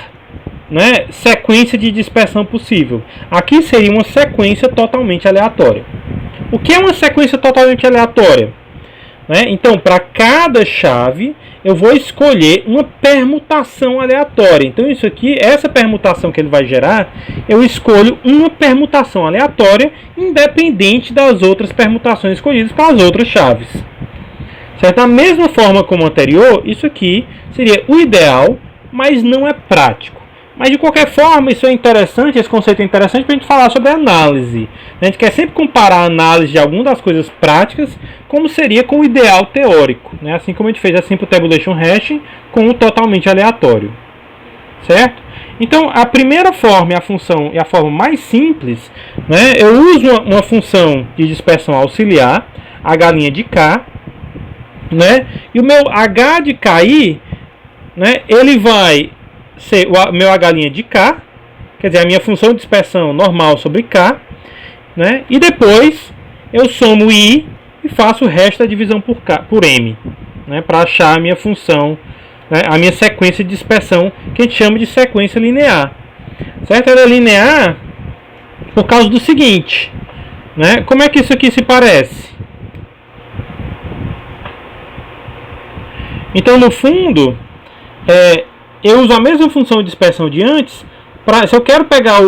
né, sequência de dispersão possível. Aqui seria uma sequência totalmente aleatória. O que é uma sequência totalmente aleatória? Né? Então, para cada chave, eu vou escolher uma permutação aleatória. Então, isso aqui, essa permutação que ele vai gerar, eu escolho uma permutação aleatória, independente das outras permutações escolhidas para as outras chaves. Certo? Da mesma forma como o anterior, isso aqui seria o ideal, mas não é prático. Mas de qualquer forma, isso é interessante, esse conceito é interessante para a gente falar sobre análise. A gente quer sempre comparar a análise de algumas das coisas práticas, como seria com o ideal teórico, né? Assim como a gente fez a Simple Tabulation Hash com o totalmente aleatório. Certo? Então, a primeira forma e a forma mais simples, né? Eu uso uma função de dispersão auxiliar, h' de k, né? E o meu h de ki, né? Ele vai ser o meu h' de k, quer dizer, a minha função de dispersão normal sobre k, né? E depois eu somo i e faço o resto da divisão por m, né? Para achar a minha função, né? A minha sequência de dispersão, que a gente chama de sequência linear. Certo? Ela é linear por causa do seguinte, né? Como é que isso aqui se parece? Então, no fundo, eu uso a mesma função de dispersão de antes. Se eu quero pegar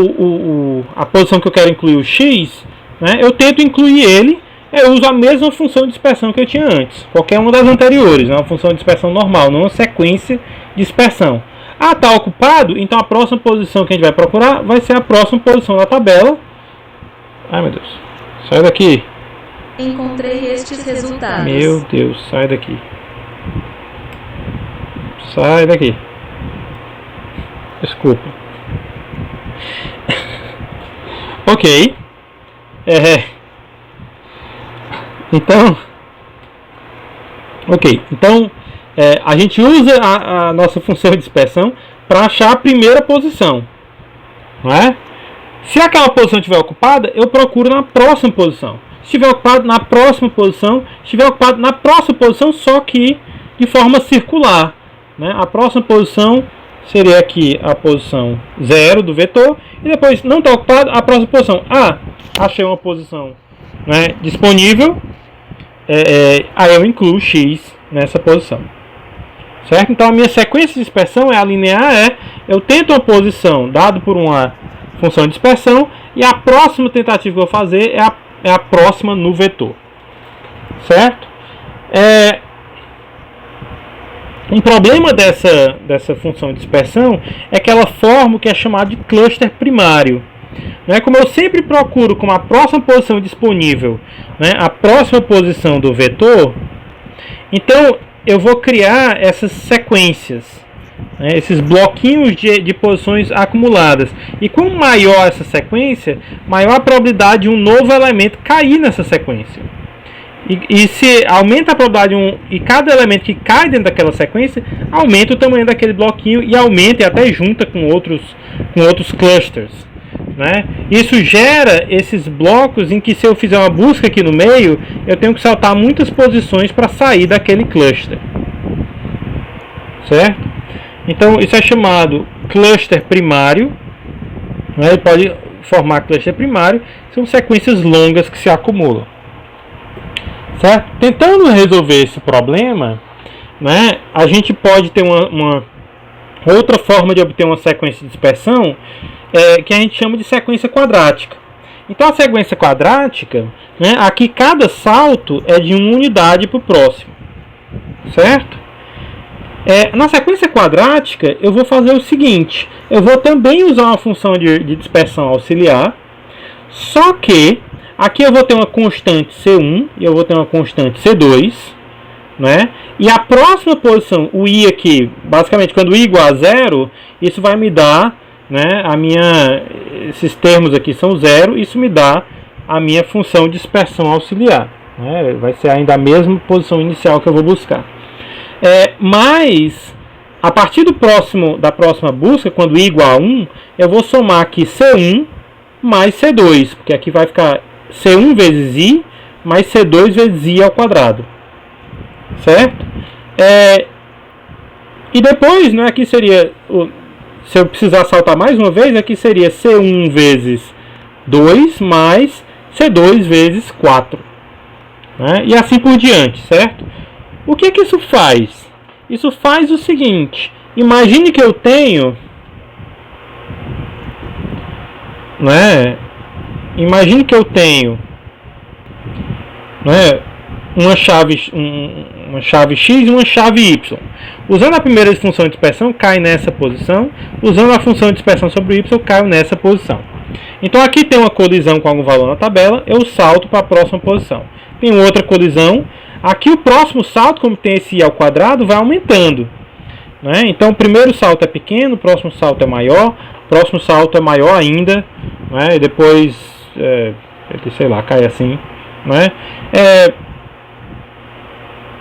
a posição que eu quero incluir o x, né, eu tento incluir ele. Eu uso a mesma função de dispersão que eu tinha antes, qualquer uma das anteriores, uma função de dispersão normal, não uma sequência de dispersão. Ah, está ocupado? Então a próxima posição que a gente vai procurar vai ser a próxima posição da tabela. Ai, meu Deus, sai daqui. Encontrei estes resultados. Meu Deus, sai daqui. Sai daqui. Desculpa. Ok. Então, ok. Então, a gente usa a nossa função de dispersão para achar a primeira posição, não é? Se aquela posição estiver ocupada, eu procuro na próxima posição. Se estiver ocupado na próxima posição, se estiver ocupado na próxima posição, só que de forma circular, né? A próxima posição seria aqui a posição 0 do vetor, e depois não está ocupado, a próxima posição. Ah, achei uma posição, né, disponível, aí eu incluo x nessa posição. Certo? Então a minha sequência de dispersão a linear, eu tento uma posição dado por uma função de dispersão, e a próxima tentativa que eu vou fazer é a próxima no vetor. Certo? Um problema dessa função de dispersão é que ela forma o que é chamado de cluster primário. Né? Como eu sempre procuro como a próxima posição disponível, né, a próxima posição do vetor, então eu vou criar essas sequências, né, esses bloquinhos de posições acumuladas. E quanto maior essa sequência, maior a probabilidade de um novo elemento cair nessa sequência. E se aumenta a probabilidade e cada elemento que cai dentro daquela sequência aumenta o tamanho daquele bloquinho e aumenta e até junta com outros clusters, né? Isso gera esses blocos em que, se eu fizer uma busca aqui no meio, eu tenho que saltar muitas posições para sair daquele cluster, certo? Então isso é chamado cluster primário, né? Ele pode formar cluster primário, são sequências longas que se acumulam. Certo? Tentando resolver esse problema, né, a gente pode ter uma outra forma de obter uma sequência de dispersão, que a gente chama de sequência quadrática. Então a sequência quadrática, né, aqui cada salto é de uma unidade para o próximo. Certo? Na sequência quadrática eu vou fazer o seguinte: eu vou também usar uma função de dispersão auxiliar, só que aqui eu vou ter uma constante C1 e eu vou ter uma constante C2, né? E a próxima posição, o I aqui, basicamente quando I igual a 0, isso vai me dar, né, a minha esses termos aqui são zero, isso me dá a minha função de dispersão auxiliar, né? Vai ser ainda a mesma posição inicial que eu vou buscar. Mas a partir da próxima busca, quando i igual a 1, eu vou somar aqui C1 mais C2, porque aqui vai ficar C1 vezes i mais C2 vezes i ao quadrado, certo? E depois, né, aqui seria, se eu precisar saltar mais uma vez, aqui seria C1 vezes 2 mais C2 vezes 4, né? E assim por diante, certo? O que isso faz? Isso faz o seguinte: imagine que eu tenho, né? Imagine que eu tenho, né, uma chave x e uma chave y. Usando a primeira função de dispersão, cai nessa posição. Usando a função de dispersão sobre y, caio nessa posição. Então aqui tem uma colisão com algum valor na tabela, eu salto para a próxima posição. Tem outra colisão. Aqui o próximo salto, como tem esse i ao quadrado, vai aumentando, né? Então o primeiro salto é pequeno, o próximo salto é maior, o próximo salto é maior ainda, né? E depois, sei lá, cai assim, né?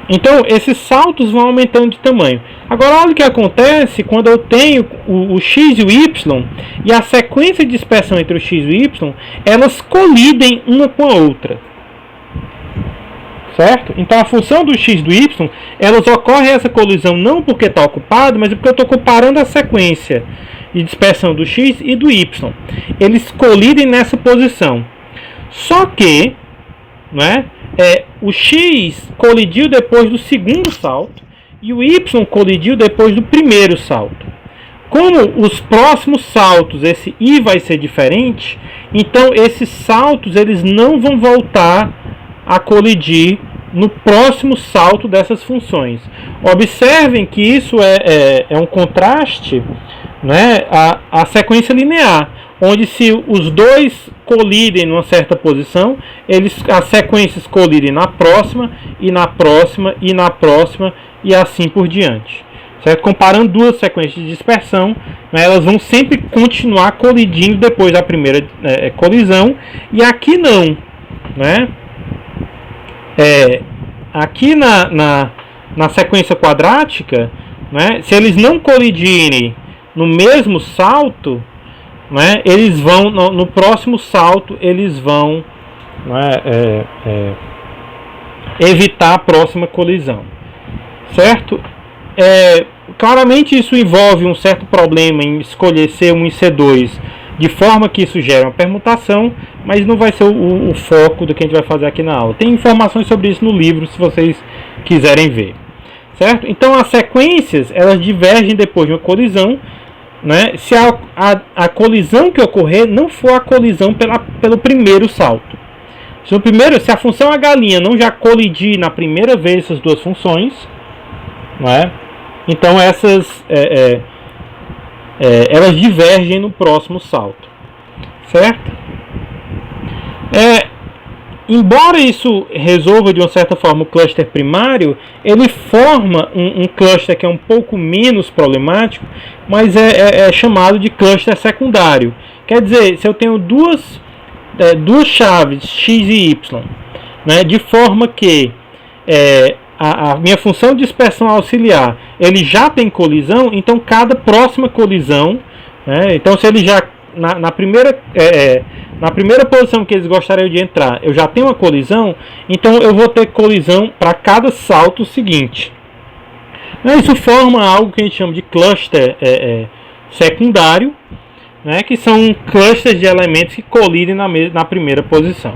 Então esses saltos vão aumentando de tamanho. Agora olha o que acontece quando eu tenho o x e o y, e a sequência de dispersão entre o x e o y, elas colidem uma com a outra, certo? Então a função do x e do y, elas ocorrem essa colisão não porque está ocupado, mas porque eu estou comparando a sequência de dispersão do x e do y. Eles colidem nessa posição. Só que, né, o x colidiu depois do segundo salto e o y colidiu depois do primeiro salto. Como os próximos saltos, esse i vai ser diferente, então esses saltos eles não vão voltar a colidir no próximo salto dessas funções. Observem que isso é um contraste, né, à sequência linear, onde se os dois colidem numa certa posição, as sequências colidem na próxima, e na próxima, e na próxima, e assim por diante. Certo? Comparando duas sequências de dispersão, né, elas vão sempre continuar colidindo depois da primeira colisão, e aqui não, né? Aqui na sequência quadrática, né, se eles não colidirem no mesmo salto, né, eles vão no próximo salto eles vão, né, evitar a próxima colisão, certo? Claramente isso envolve um certo problema em escolher C1 e C2 de forma que isso gera uma permutação, mas não vai ser o foco do que a gente vai fazer aqui na aula. Tem informações sobre isso no livro, se vocês quiserem ver, certo? Então as sequências elas divergem depois de uma colisão, né, se a colisão que ocorrer não for a colisão pelo primeiro salto. Se a função H' não já colidir na primeira vez essas duas funções, né, então essas elas divergem no próximo salto, certo? Embora isso resolva de uma certa forma o cluster primário, ele forma um cluster que é um pouco menos problemático, mas é chamado de cluster secundário. Quer dizer, se eu tenho duas chaves x e y, né, de forma que a minha função de dispersão auxiliar ele já tem colisão, então cada próxima colisão, né, então se ele já na primeira posição que eles gostariam de entrar, eu já tenho uma colisão, então eu vou ter colisão para cada salto seguinte. Isso forma algo que a gente chama de cluster secundário, né, que são clusters de elementos que colidem na primeira posição.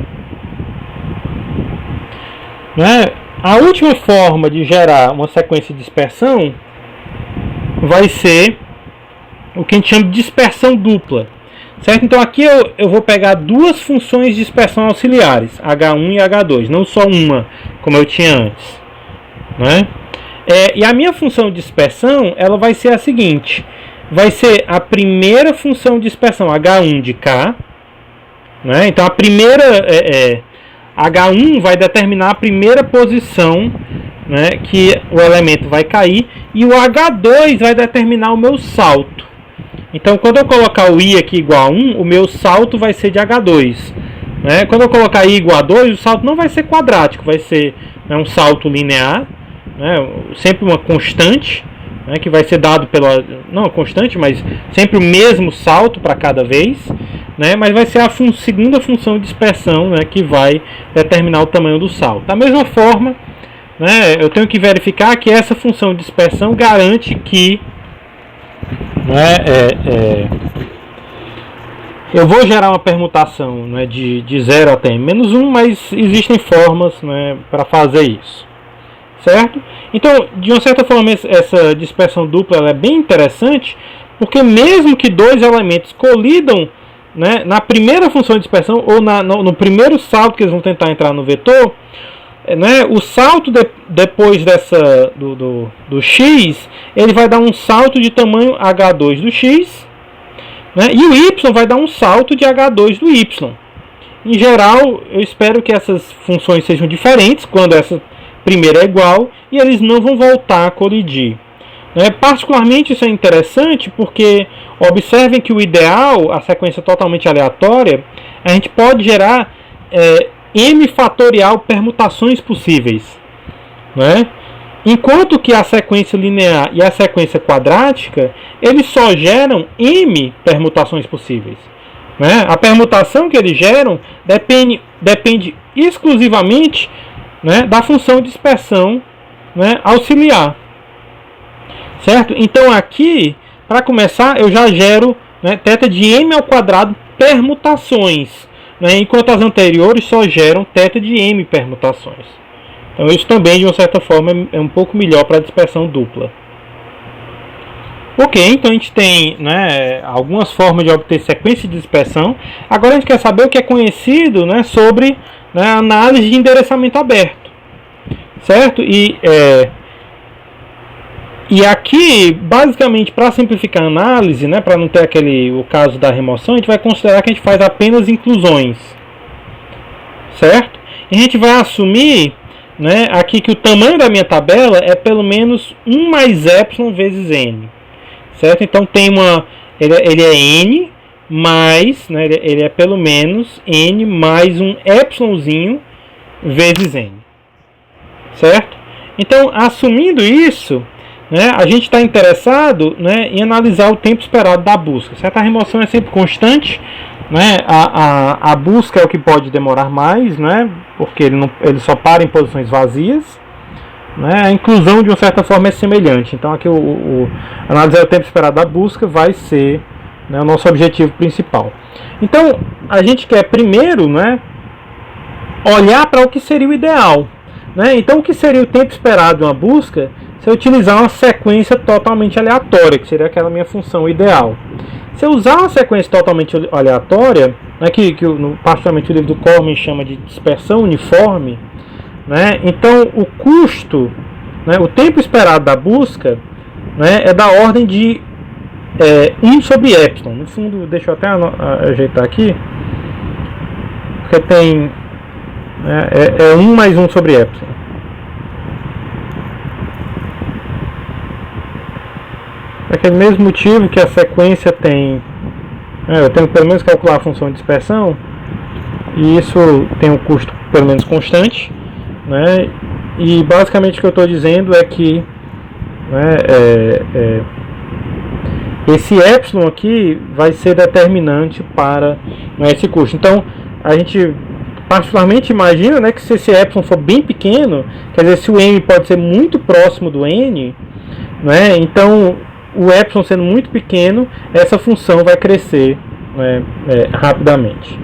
Né? A última forma de gerar uma sequência de dispersão vai ser o que a gente chama de dispersão dupla. Certo? Então aqui eu vou pegar duas funções de dispersão auxiliares, H1 e H2, não só uma, como eu tinha antes, né? E a minha função de dispersão ela vai ser a seguinte: vai ser a primeira função de dispersão H1 de K, né? Então a primeira H1 vai determinar a primeira posição, né, que o elemento vai cair, e o H2 vai determinar o meu salto. Então, quando eu colocar o I aqui igual a 1, o meu salto vai ser de H2. Né? Quando eu colocar I igual a 2, o salto não vai ser quadrático, vai ser, né, um salto linear, né, sempre uma constante, né, que vai ser dado pela... Não constante, mas sempre o mesmo salto para cada vez. Né, mas vai ser a segunda função de dispersão, né, que vai determinar o tamanho do salto. Da mesma forma, né, eu tenho que verificar que essa função de dispersão garante que, né, eu vou gerar uma permutação, né, de 0 até n-1, mas existem formas, né, para fazer isso. Certo? Então, de uma certa forma, essa dispersão dupla ela é bem interessante, porque mesmo que dois elementos colidam, né, na primeira função de dispersão ou no primeiro salto que eles vão tentar entrar no vetor, né, o salto depois do x, ele vai dar um salto de tamanho h2 do x, né, e o y vai dar um salto de h2 do y. Em geral, eu espero que essas funções sejam diferentes quando essa primeira é igual e eles não vão voltar a colidir. Particularmente isso é interessante porque observem que o ideal, a sequência totalmente aleatória, a gente pode gerar m fatorial permutações possíveis, né? Enquanto que a sequência linear e a sequência quadrática, eles só geram m permutações possíveis, né? A permutação que eles geram depende exclusivamente, né, da função de dispersão, né, auxiliar. Certo? Então aqui, para começar, eu já gero, né, θ de m ao quadrado permutações, né, enquanto as anteriores só geram θ de m permutações. Então isso também, de uma certa forma, é um pouco melhor para a dispersão dupla. Ok, então a gente tem, né, algumas formas de obter sequência de dispersão. Agora a gente quer saber o que é conhecido, né, sobre, né, análise de endereçamento aberto. Certo? E aqui, basicamente, para simplificar a análise, né, para não ter o caso da remoção, a gente vai considerar que a gente faz apenas inclusões. Certo? E a gente vai assumir, né, aqui que o tamanho da minha tabela é pelo menos 1 mais epsilon vezes n. Certo? Então tem ele é n mais, né, ele é pelo menos n mais um epsilonzinho vezes n. Certo? Então, assumindo isso, né, a gente está interessado, né, em analisar o tempo esperado da busca. Certo? A remoção é sempre constante, né? A busca é o que pode demorar mais, né, porque ele só para em posições vazias. Né? A inclusão, de uma certa forma, é semelhante. Então aqui analisar o tempo esperado da busca vai ser, né, o nosso objetivo principal. Então a gente quer primeiro, né, olhar para o que seria o ideal. Né? Então o que seria o tempo esperado de uma busca se eu utilizar uma sequência totalmente aleatória, que seria aquela minha função ideal. Se eu usar uma sequência totalmente aleatória, né, que particularmente o livro do Corman chama de dispersão uniforme, né, então o custo, né, o tempo esperado da busca, né, é da ordem de 1 sobre epsilon. No fundo, deixa eu até ajeitar aqui, porque tem 1 mais 1 sobre epsilon. É aquele mesmo motivo que a sequência tem, eu tenho que pelo menos calcular a função de dispersão, e isso tem um custo pelo menos constante, né? E basicamente o que eu estou dizendo é que, né, esse epsilon aqui vai ser determinante para, né, esse custo. Então a gente particularmente imagina, né, que se esse epsilon for bem pequeno, quer dizer, se o m pode ser muito próximo do n, né, então o epsilon sendo muito pequeno, essa função vai crescer, né, rapidamente,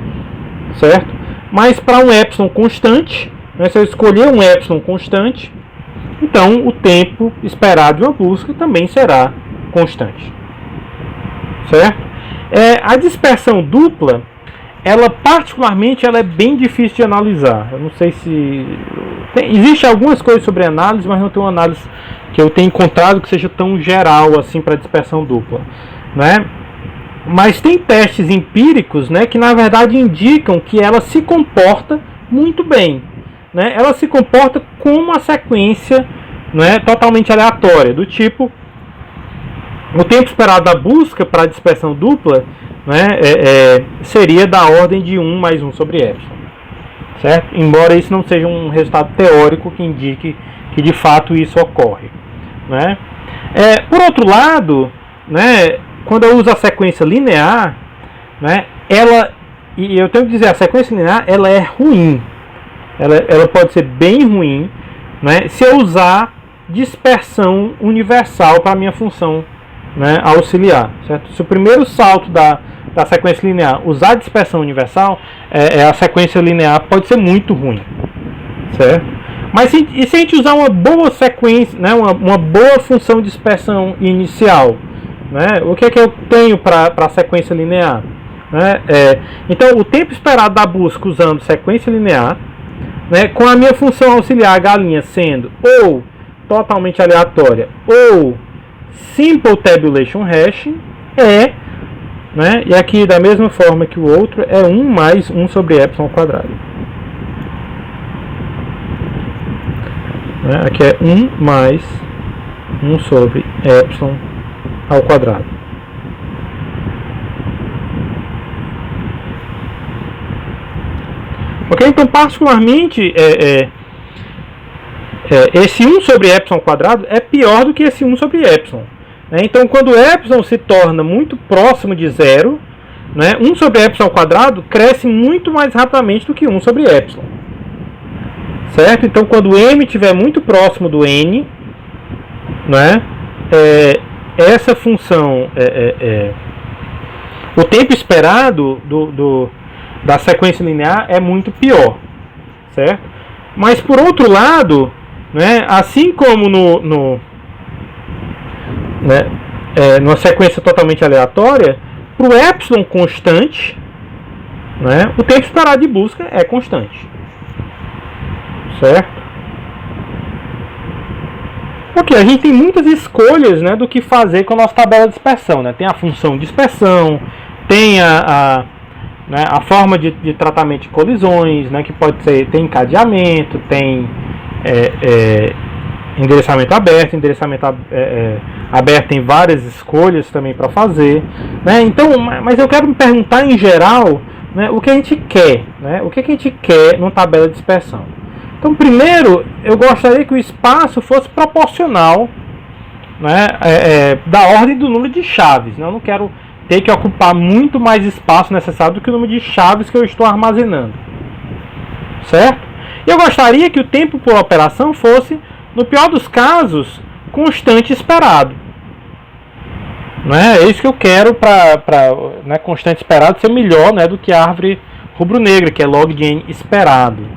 certo? Mas para um epsilon constante, né, se eu escolher um epsilon constante, então o tempo esperado de uma busca também será constante, certo? A dispersão dupla, ela particularmente ela é bem difícil de analisar. Eu não sei se existe algumas coisas sobre análise, mas não tem uma análise que eu tenha encontrado que seja tão geral assim para dispersão dupla, né? Mas tem testes empíricos, né, que na verdade indicam que ela se comporta muito bem, né? Ela se comporta como uma sequência, né, totalmente aleatória, do tipo o tempo esperado da busca para a dispersão dupla, né, seria da ordem de 1 mais 1 sobre epsilon, certo? Embora isso não seja um resultado teórico que indique que de fato isso ocorre, né? Por outro lado, né, quando eu uso a sequência linear, né, e eu tenho que dizer, a sequência linear ela é ruim, ela pode ser bem ruim, né, se eu usar dispersão universal para a minha função, né, auxiliar, certo? Se o primeiro salto da sequência linear usar dispersão universal, a sequência linear pode ser muito ruim, certo? Mas se a gente usar uma boa sequência, né, uma boa função de dispersão inicial, né, o que é que eu tenho para a sequência linear? Né? Então, o tempo esperado da busca usando sequência linear, né, com a minha função auxiliar galinha sendo ou totalmente aleatória ou simple tabulation hashing, né, e aqui da mesma forma que o outro, é 1 mais 1 sobre epsilon ao quadrado. Né, aqui é 1 mais 1 sobre epsilon ao quadrado. Ok? Então, particularmente, esse 1 sobre epsilon ao quadrado é pior do que esse 1 sobre epsilon. Né? Então, quando epsilon se torna muito próximo de zero, né, 1 sobre epsilon ao quadrado cresce muito mais rapidamente do que 1 sobre epsilon. Certo? Então, quando m estiver muito próximo do n, né, essa função, o tempo esperado da sequência linear é muito pior, certo? Mas por outro lado, né, assim como numa sequência totalmente aleatória, para o epsilon constante, né, o tempo esperado de busca é constante, certo? Ok, a gente tem muitas escolhas, né, do que fazer com a nossa tabela de dispersão, né? Tem a função dispersão, tem a forma de tratamento de colisões, né, que pode ser, tem encadeamento, tem endereçamento aberto, aberto tem várias escolhas também para fazer, né? Então, mas eu quero me perguntar em geral, né, o que a gente quer, né? O que a gente quer numa tabela de dispersão? Então, primeiro, eu gostaria que o espaço fosse proporcional, né, da ordem do número de chaves, né? Eu não quero ter que ocupar muito mais espaço necessário do que o número de chaves que eu estou armazenando, certo? E eu gostaria que o tempo por operação fosse, no pior dos casos, constante esperado, né? É isso que eu quero para né, constante esperado ser melhor, né, do que a árvore rubro-negra, que é log de n esperado,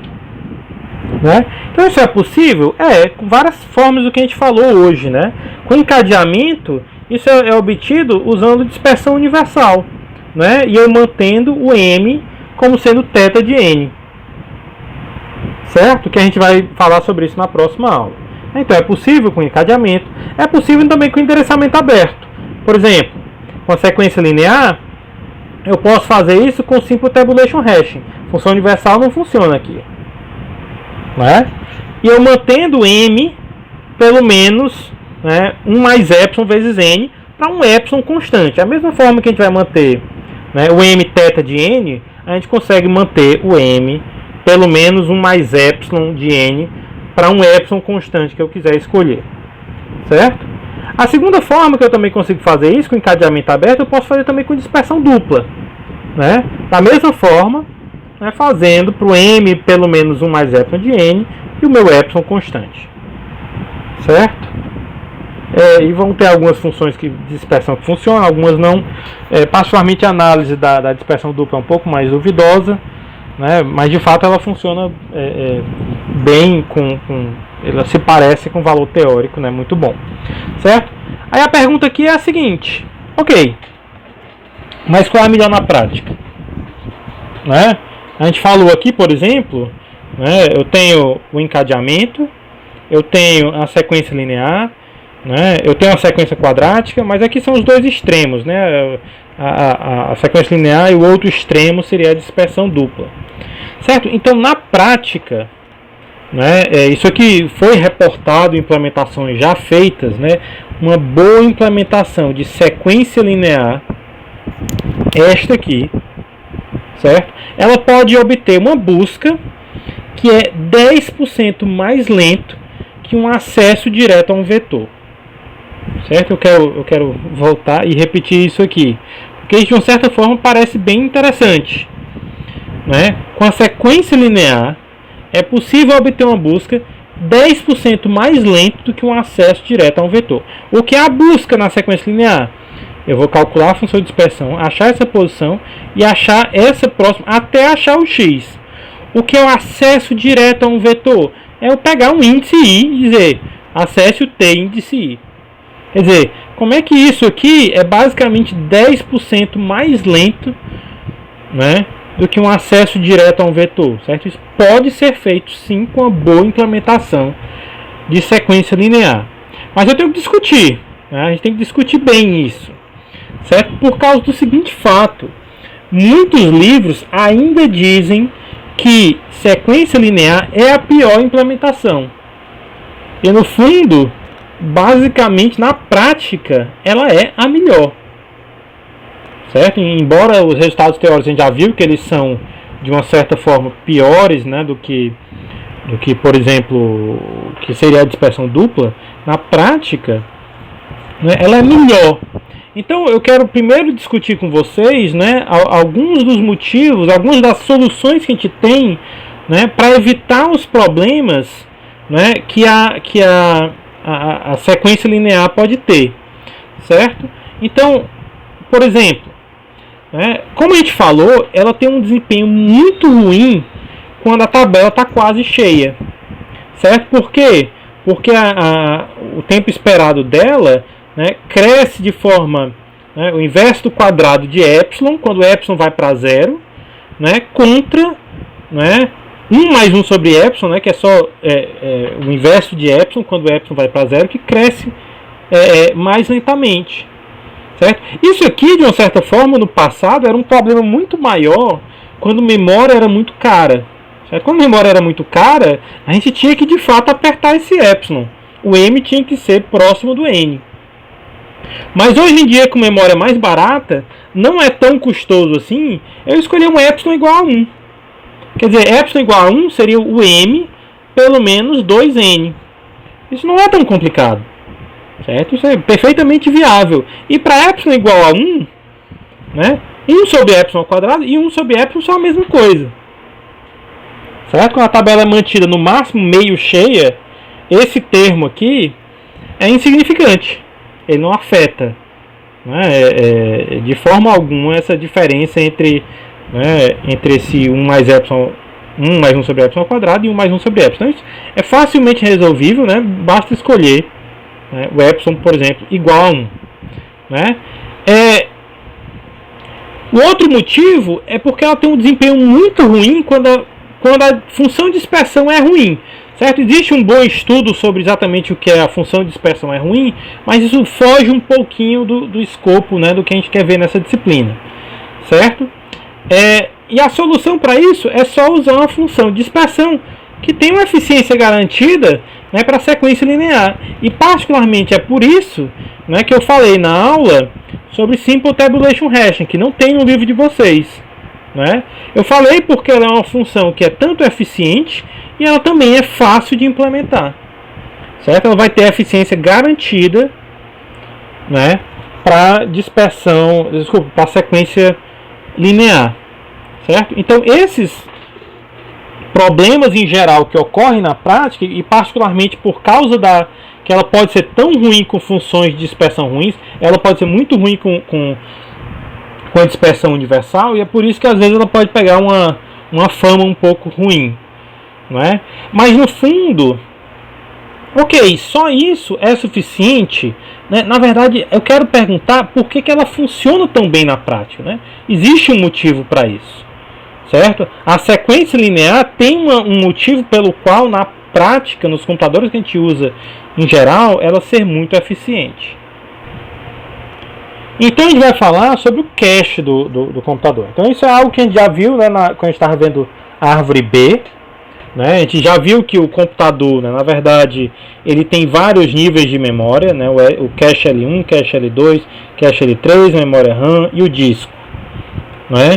né? Então isso é possível? Com várias formas do que a gente falou hoje, né? Com encadeamento, isso é obtido usando dispersão universal, né? E eu mantendo o m como sendo θ de n, certo? Que a gente vai falar sobre isso na próxima aula. Então é possível com encadeamento, é possível também com endereçamento aberto. Por exemplo, com a sequência linear, eu posso fazer isso com simple tabulation hashing. Função universal não funciona aqui, né? E eu mantendo m pelo menos, né, 1 mais epsilon vezes n para um epsilon constante. A mesma forma que a gente vai manter, né, o m θ de n, a gente consegue manter o m pelo menos 1 mais epsilon de n para um epsilon constante que eu quiser escolher, certo? A segunda forma que eu também consigo fazer isso com encadeamento aberto, eu posso fazer também com dispersão dupla, né? Da mesma forma, né, fazendo para o m pelo menos 1 mais epsilon de n e o meu epsilon constante, certo? E vão ter algumas funções de dispersão que funcionam, algumas não. Particularmente a análise da dispersão dupla é um pouco mais duvidosa, né, mas de fato ela funciona bem, ela se parece com valor teórico, né, muito bom, certo? Aí a pergunta aqui é a seguinte: ok, mas qual é a melhor na prática, né? A gente falou aqui, por exemplo, né, eu tenho o encadeamento, eu tenho a sequência linear, né, eu tenho a sequência quadrática, mas aqui são os dois extremos, né, a sequência linear, e o outro extremo seria a dispersão dupla, certo? Então, na prática, né? Isso aqui foi reportado em implementações já feitas, né? Uma boa implementação de sequência linear, esta aqui, certo? Ela pode obter uma busca que é 10% mais lento que um acesso direto a um vetor, certo? Eu quero voltar e repetir isso aqui, porque isso de uma certa forma parece bem interessante, né? Com a sequência linear é possível obter uma busca 10% mais lento do que um acesso direto a um vetor. O que é a busca na sequência linear? Eu vou calcular a função de dispersão, achar essa posição e achar essa próxima até achar o x. O que é o acesso direto a um vetor? É eu pegar um índice i e dizer acesse o t índice i. Quer dizer, como é que isso aqui é basicamente 10% mais lento, né, do que um acesso direto a um vetor, certo? Isso pode ser feito sim com uma boa implementação de sequência linear. Mas eu tenho que discutir, né? A gente tem que discutir bem isso, certo? Por causa do seguinte fato: muitos livros ainda dizem que sequência linear é a pior implementação. E no fundo, basicamente na prática, ela é a melhor. Certo? Embora os resultados teóricos a gente já viu que eles são de uma certa forma piores, né, do que por exemplo, que seria a dispersão dupla, na prática, né, ela é melhor. Então eu quero primeiro discutir com vocês, né, alguns dos motivos, algumas das soluções que a gente tem, né, para evitar os problemas, né, que a sequência linear pode ter, certo? Então, por exemplo, né, como a gente falou, ela tem um desempenho muito ruim quando a tabela está quase cheia, certo? Por quê? Porque o tempo esperado dela, né, cresce de forma, né, o inverso do quadrado de epsilon, quando epsilon vai para zero, né, contra, né, 1 mais 1 sobre epsilon, né, que é só o inverso de epsilon, quando epsilon vai para zero, que cresce mais lentamente. Certo? Isso aqui, de uma certa forma, no passado, era um problema muito maior quando a memória era muito cara. Certo? Quando a memória era muito cara, a gente tinha que, de fato, apertar esse epsilon. O m tinha que ser próximo do n. Mas hoje em dia, com memória mais barata, não é tão custoso assim eu escolher um epsilon igual a 1. Quer dizer, epsilon igual a 1 seria o m pelo menos 2n. Isso não é tão complicado. Certo? Isso é perfeitamente viável. E para epsilon igual a 1, né, 1 sobre epsilon ao quadrado e 1 sobre epsilon são a mesma coisa. Certo? Quando a tabela é mantida no máximo meio cheia, esse termo aqui é insignificante. Ele não afeta, né, de forma alguma essa diferença entre, né, entre esse 1 mais epsilon, 1 mais 1 sobre epsilon ao quadrado e 1 mais 1 sobre epsilon. Então, isso é facilmente resolvível, né? Basta escolher, né, o epsilon, por exemplo, igual a 1. Né? O outro motivo é porque ela tem um desempenho muito ruim quando a função de dispersão é ruim. Certo? Existe um bom estudo sobre exatamente o que é a função de dispersão é ruim, mas isso foge um pouquinho do escopo, né, do que a gente quer ver nessa disciplina. Certo? E a solução para isso é só usar uma função de dispersão que tem uma eficiência garantida, né, para a sequência linear. E particularmente é por isso, né, que eu falei na aula sobre Simple Tabulation Hashing, que não tem no livro de vocês. Né? Eu falei porque ela é uma função que é tanto eficiente e ela também é fácil de implementar. Certo? Ela vai ter eficiência garantida, né, para dispersão, para sequência linear. Certo? Então esses problemas em geral que ocorrem na prática, e particularmente por causa que ela pode ser tão ruim com funções de dispersão ruins, ela pode ser muito ruim com a dispersão universal, e é por isso que às vezes ela pode pegar uma fama um pouco ruim. Não é? Mas no fundo, ok, só isso é suficiente, né? Na verdade, eu quero perguntar por que ela funciona tão bem na prática. Né? Existe um motivo para isso. Certo? A sequência linear tem um motivo pelo qual na prática, nos computadores que a gente usa em geral, ela ser muito eficiente. Então a gente vai falar sobre o cache do computador. Então isso é algo que a gente já viu, né, quando a gente estava vendo a árvore B. né? A gente já viu que o computador, né, na verdade, ele tem vários níveis de memória, né? O cache L1, cache L2, cache L3, memória RAM e o disco, né?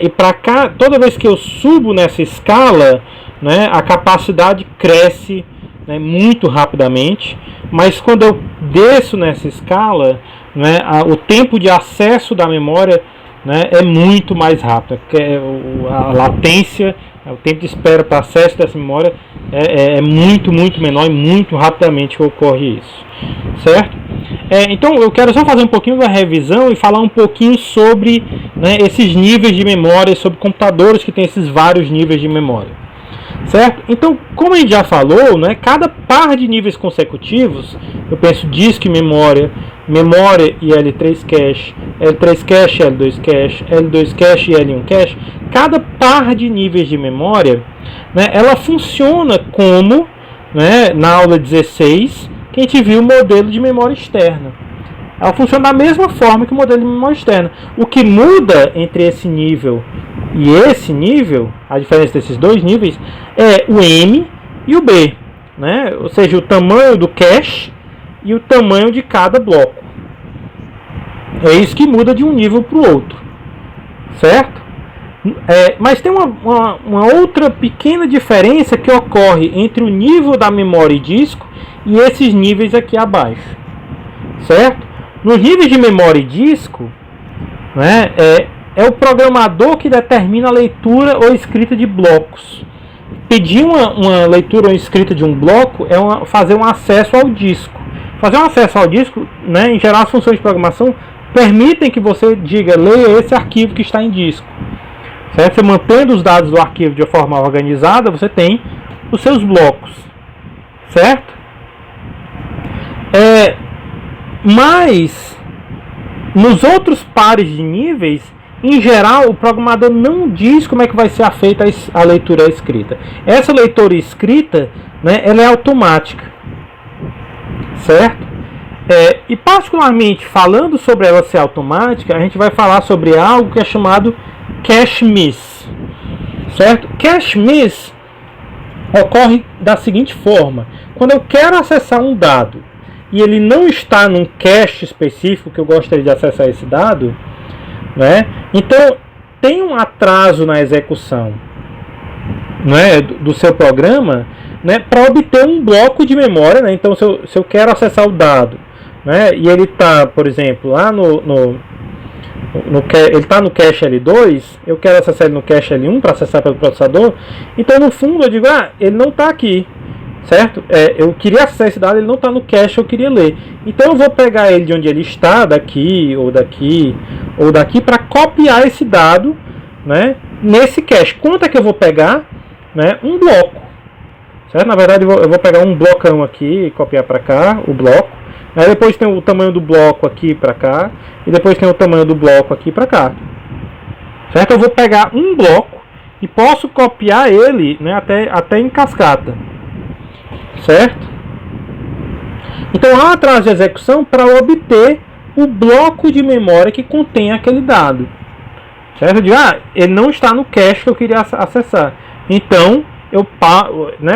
E para cá, toda vez que eu subo nessa escala, né, a capacidade cresce, né, muito rapidamente, mas quando eu desço nessa escala, né, o tempo de acesso da memória, né, é muito mais rápido. A latência, o tempo de espera para acesso dessa memória é muito menor e muito rapidamente que ocorre isso, certo? Então eu quero só fazer um pouquinho da revisão e falar um pouquinho sobre, né, esses níveis de memória, sobre computadores que têm esses vários níveis de memória. Certo? Então, como a gente já falou, né, cada par de níveis consecutivos, eu penso disco e memória e L3 cache, L3 cache, L2 cache, L2 cache e L1 cache, cada par de níveis de memória, né, ela funciona como, né, na aula 16, que a gente viu o modelo de memória externa. Ela funciona da mesma forma que o modelo de memória externa. O que muda entre esse nível e esse nível, a diferença desses dois níveis, é o M e o B, né? Ou seja, o tamanho do cache e o tamanho de cada bloco. É isso que muda de um nível para o outro, certo? Mas tem uma outra pequena diferença que ocorre entre o nível da memória e disco e esses níveis aqui abaixo, certo? Nos níveis de memória e disco, né, é o programador que determina a leitura ou escrita de blocos. Pedir uma leitura ou escrita de um bloco é fazer um acesso ao disco. Fazer um acesso ao disco, né, em geral, as funções de programação permitem que você diga, leia esse arquivo que está em disco. Certo? Você mantendo os dados do arquivo de forma organizada, você tem os seus blocos. Certo? Mas nos outros pares de níveis, em geral, o programador não diz como é que vai ser feita a leitura e a escrita. Essa leitura e escrita, né, ela é automática, certo? E particularmente falando sobre ela ser automática, a gente vai falar sobre algo que é chamado cache miss, certo? Cache miss ocorre da seguinte forma: quando eu quero acessar um dado e ele não está num cache específico que eu gostaria de acessar esse dado, né? Então tem um atraso na execução, né, do seu programa, né, para obter um bloco de memória, né? Então se eu quero acessar o dado, né, e ele está, por exemplo, lá ele está no cache L2, eu quero acessar ele no cache L1 para acessar pelo processador, então no fundo eu digo, ele não está aqui, certo? Eu queria acessar esse dado, ele não está no cache, eu queria ler. Então eu vou pegar ele de onde ele está, daqui, ou daqui, para copiar esse dado, né, nesse cache. Quanto é que eu vou pegar? Né, um bloco. Certo? Na verdade eu vou pegar um blocão aqui e copiar para cá, o bloco. Aí depois tem o tamanho do bloco aqui para cá, e depois tem o tamanho do bloco aqui para cá. Certo? Eu vou pegar um bloco e posso copiar ele, né, até em cascata. Certo? Então há um atraso de execução para obter o bloco de memória que contém aquele dado. Certo? Eu digo, ele não está no cache que eu queria acessar. Então eu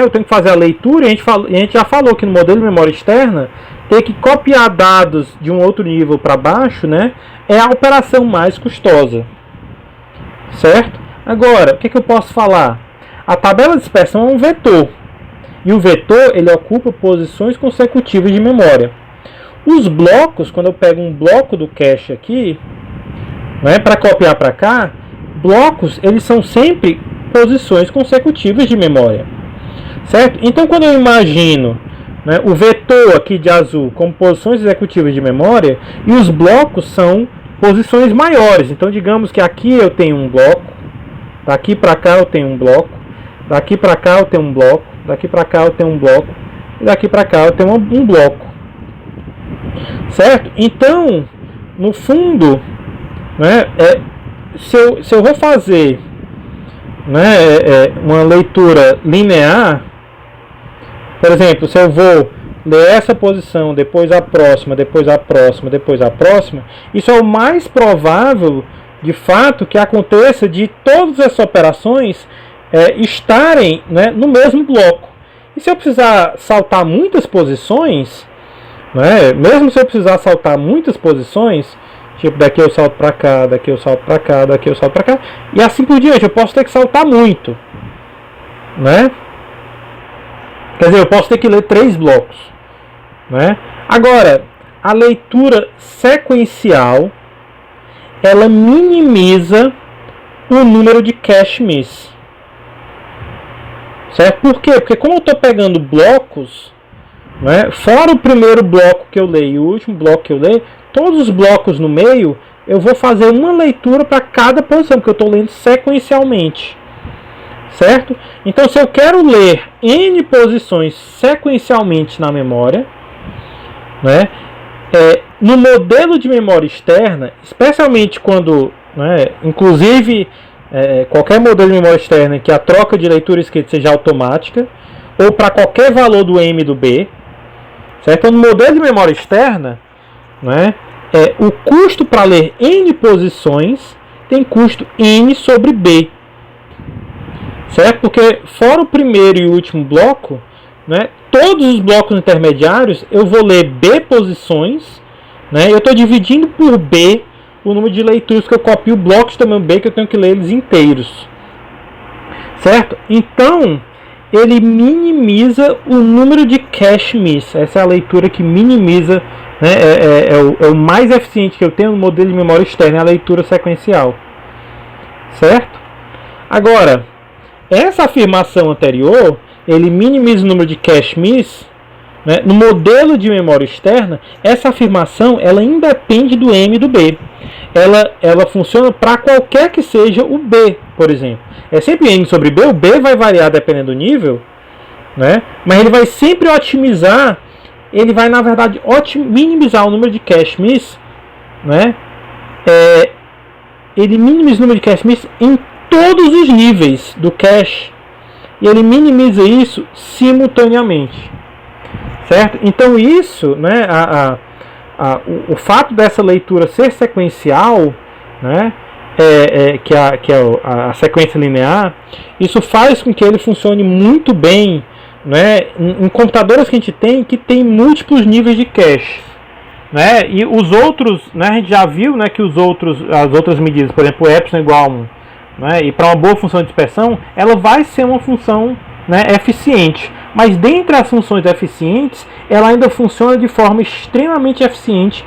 tenho que fazer a leitura, e a gente já falou que no modelo de memória externa, ter que copiar dados de um outro nível para baixo, né, é a operação mais custosa. Certo? Agora, o que eu posso falar? A tabela de dispersão é um vetor. E o vetor, ele ocupa posições consecutivas de memória. Os blocos, quando eu pego um bloco do cache aqui, né, para copiar para cá, blocos, eles são sempre posições consecutivas de memória. Certo? Então, quando eu imagino, né, o vetor aqui de azul como posições executivas de memória, e os blocos são posições maiores. Então, digamos que aqui eu tenho um bloco, daqui para cá eu tenho um bloco, daqui para cá eu tenho um bloco, daqui para cá eu tenho um bloco, e daqui para cá eu tenho um bloco. Certo? Então, no fundo, né, se eu vou fazer, né, uma leitura linear, por exemplo, se eu vou ler essa posição, depois a próxima, depois a próxima, depois a próxima, isso é o mais provável, de fato, que aconteça de todas essas operações estarem, né, no mesmo bloco. E se eu precisar saltar muitas posições, né, mesmo se eu precisar saltar muitas posições, tipo daqui eu salto para cá, daqui eu salto para cá, daqui eu salto para cá, e assim por diante, eu posso ter que saltar muito, né? Quer dizer, eu posso ter que ler 3 blocos, né? Agora, a leitura sequencial, ela minimiza o número de cache miss. Certo? Por quê? Porque como eu estou pegando blocos, né, fora o primeiro bloco que eu leio e o último bloco que eu leio, todos os blocos no meio, eu vou fazer uma leitura para cada posição, porque eu estou lendo sequencialmente. Certo? Então, se eu quero ler N posições sequencialmente na memória, né, no modelo de memória externa, especialmente quando, né, inclusive, qualquer modelo de memória externa que a troca de leitura e escrita seja automática, ou para qualquer valor do M e do B, certo? Então, no modelo de memória externa, né, o custo para ler N posições tem custo N sobre B. Certo? Porque fora o primeiro e o último bloco, né, todos os blocos intermediários eu vou ler B posições, né, eu estou dividindo por B o número de leituras que eu copio blocos de tamanho B que eu tenho que ler eles inteiros. Certo? Então, ele minimiza o número de cache miss. Essa é a leitura que minimiza, né, é o mais eficiente que eu tenho no modelo de memória externa, é a leitura sequencial. Certo? Agora, essa afirmação anterior, ele minimiza o número de cache miss, né? No modelo de memória externa, essa afirmação ela independe do M e do B. Ela funciona para qualquer que seja o B, por exemplo. É sempre N sobre B, o B vai variar dependendo do nível, né? Mas ele vai sempre otimizar, ele vai na verdade minimizar o número de cache miss, né? Ele minimiza o número de cache miss em todos os níveis do cache e ele minimiza isso simultaneamente, certo? Então isso, né, o fato dessa leitura ser sequencial, né, que é a sequência linear, isso faz com que ele funcione muito bem, né, em computadores que a gente tem que tem múltiplos níveis de cache, né, e os outros, né, a gente já viu, né, que as outras medidas, por exemplo, o epsilon igual a 1, né, e para uma boa função de dispersão, ela vai ser uma função, né, eficiente. Mas dentre as funções eficientes, ela ainda funciona de forma extremamente eficiente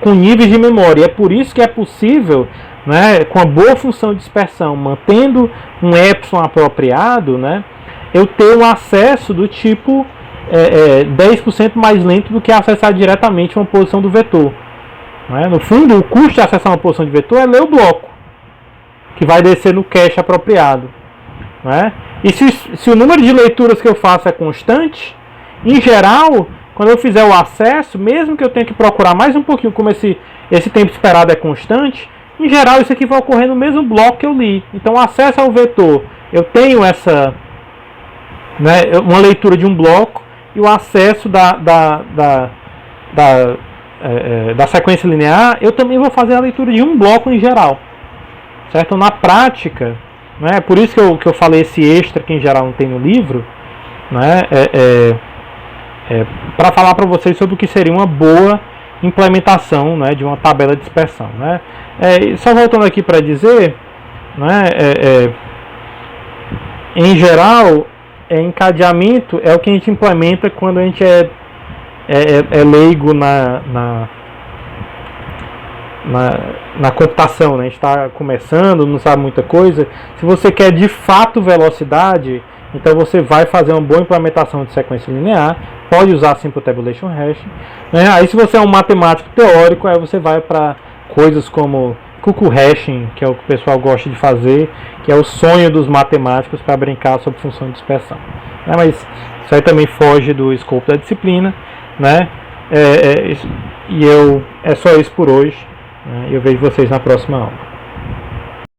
com níveis de memória. E é por isso que é possível, né, com a boa função de dispersão, mantendo um epsilon apropriado, né, eu ter um acesso do tipo 10% mais lento do que acessar diretamente uma posição do vetor. Né? No fundo, o custo de acessar uma posição de vetor é ler o bloco que vai descer no cache apropriado, né? E se o número de leituras que eu faço é constante, em geral, quando eu fizer o acesso, mesmo que eu tenha que procurar mais um pouquinho, como esse tempo esperado é constante, em geral isso aqui vai ocorrer no mesmo bloco que eu li. Então, o acesso ao vetor, eu tenho uma leitura de um bloco, e o acesso da sequência linear, eu também vou fazer a leitura de um bloco em geral. Certo? Na prática, né, por isso que eu falei esse extra que em geral não tem no livro, né, para falar para vocês sobre o que seria uma boa implementação, né, de uma tabela de dispersão. Né. Só voltando aqui para dizer, né, em geral, encadeamento é o que a gente implementa quando a gente é leigo na computação, né? A gente está começando, não sabe muita coisa. Se você quer de fato velocidade, então você vai fazer uma boa implementação de sequência linear, pode usar Simple Tabulation Hashing, né? Aí se você é um matemático teórico, aí você vai para coisas como Cuckoo Hashing, que é o que o pessoal gosta de fazer, que é o sonho dos matemáticos para brincar sobre função de dispersão. Né? Mas isso aí também foge do escopo da disciplina, né? É só isso por hoje. Eu vejo vocês na próxima aula.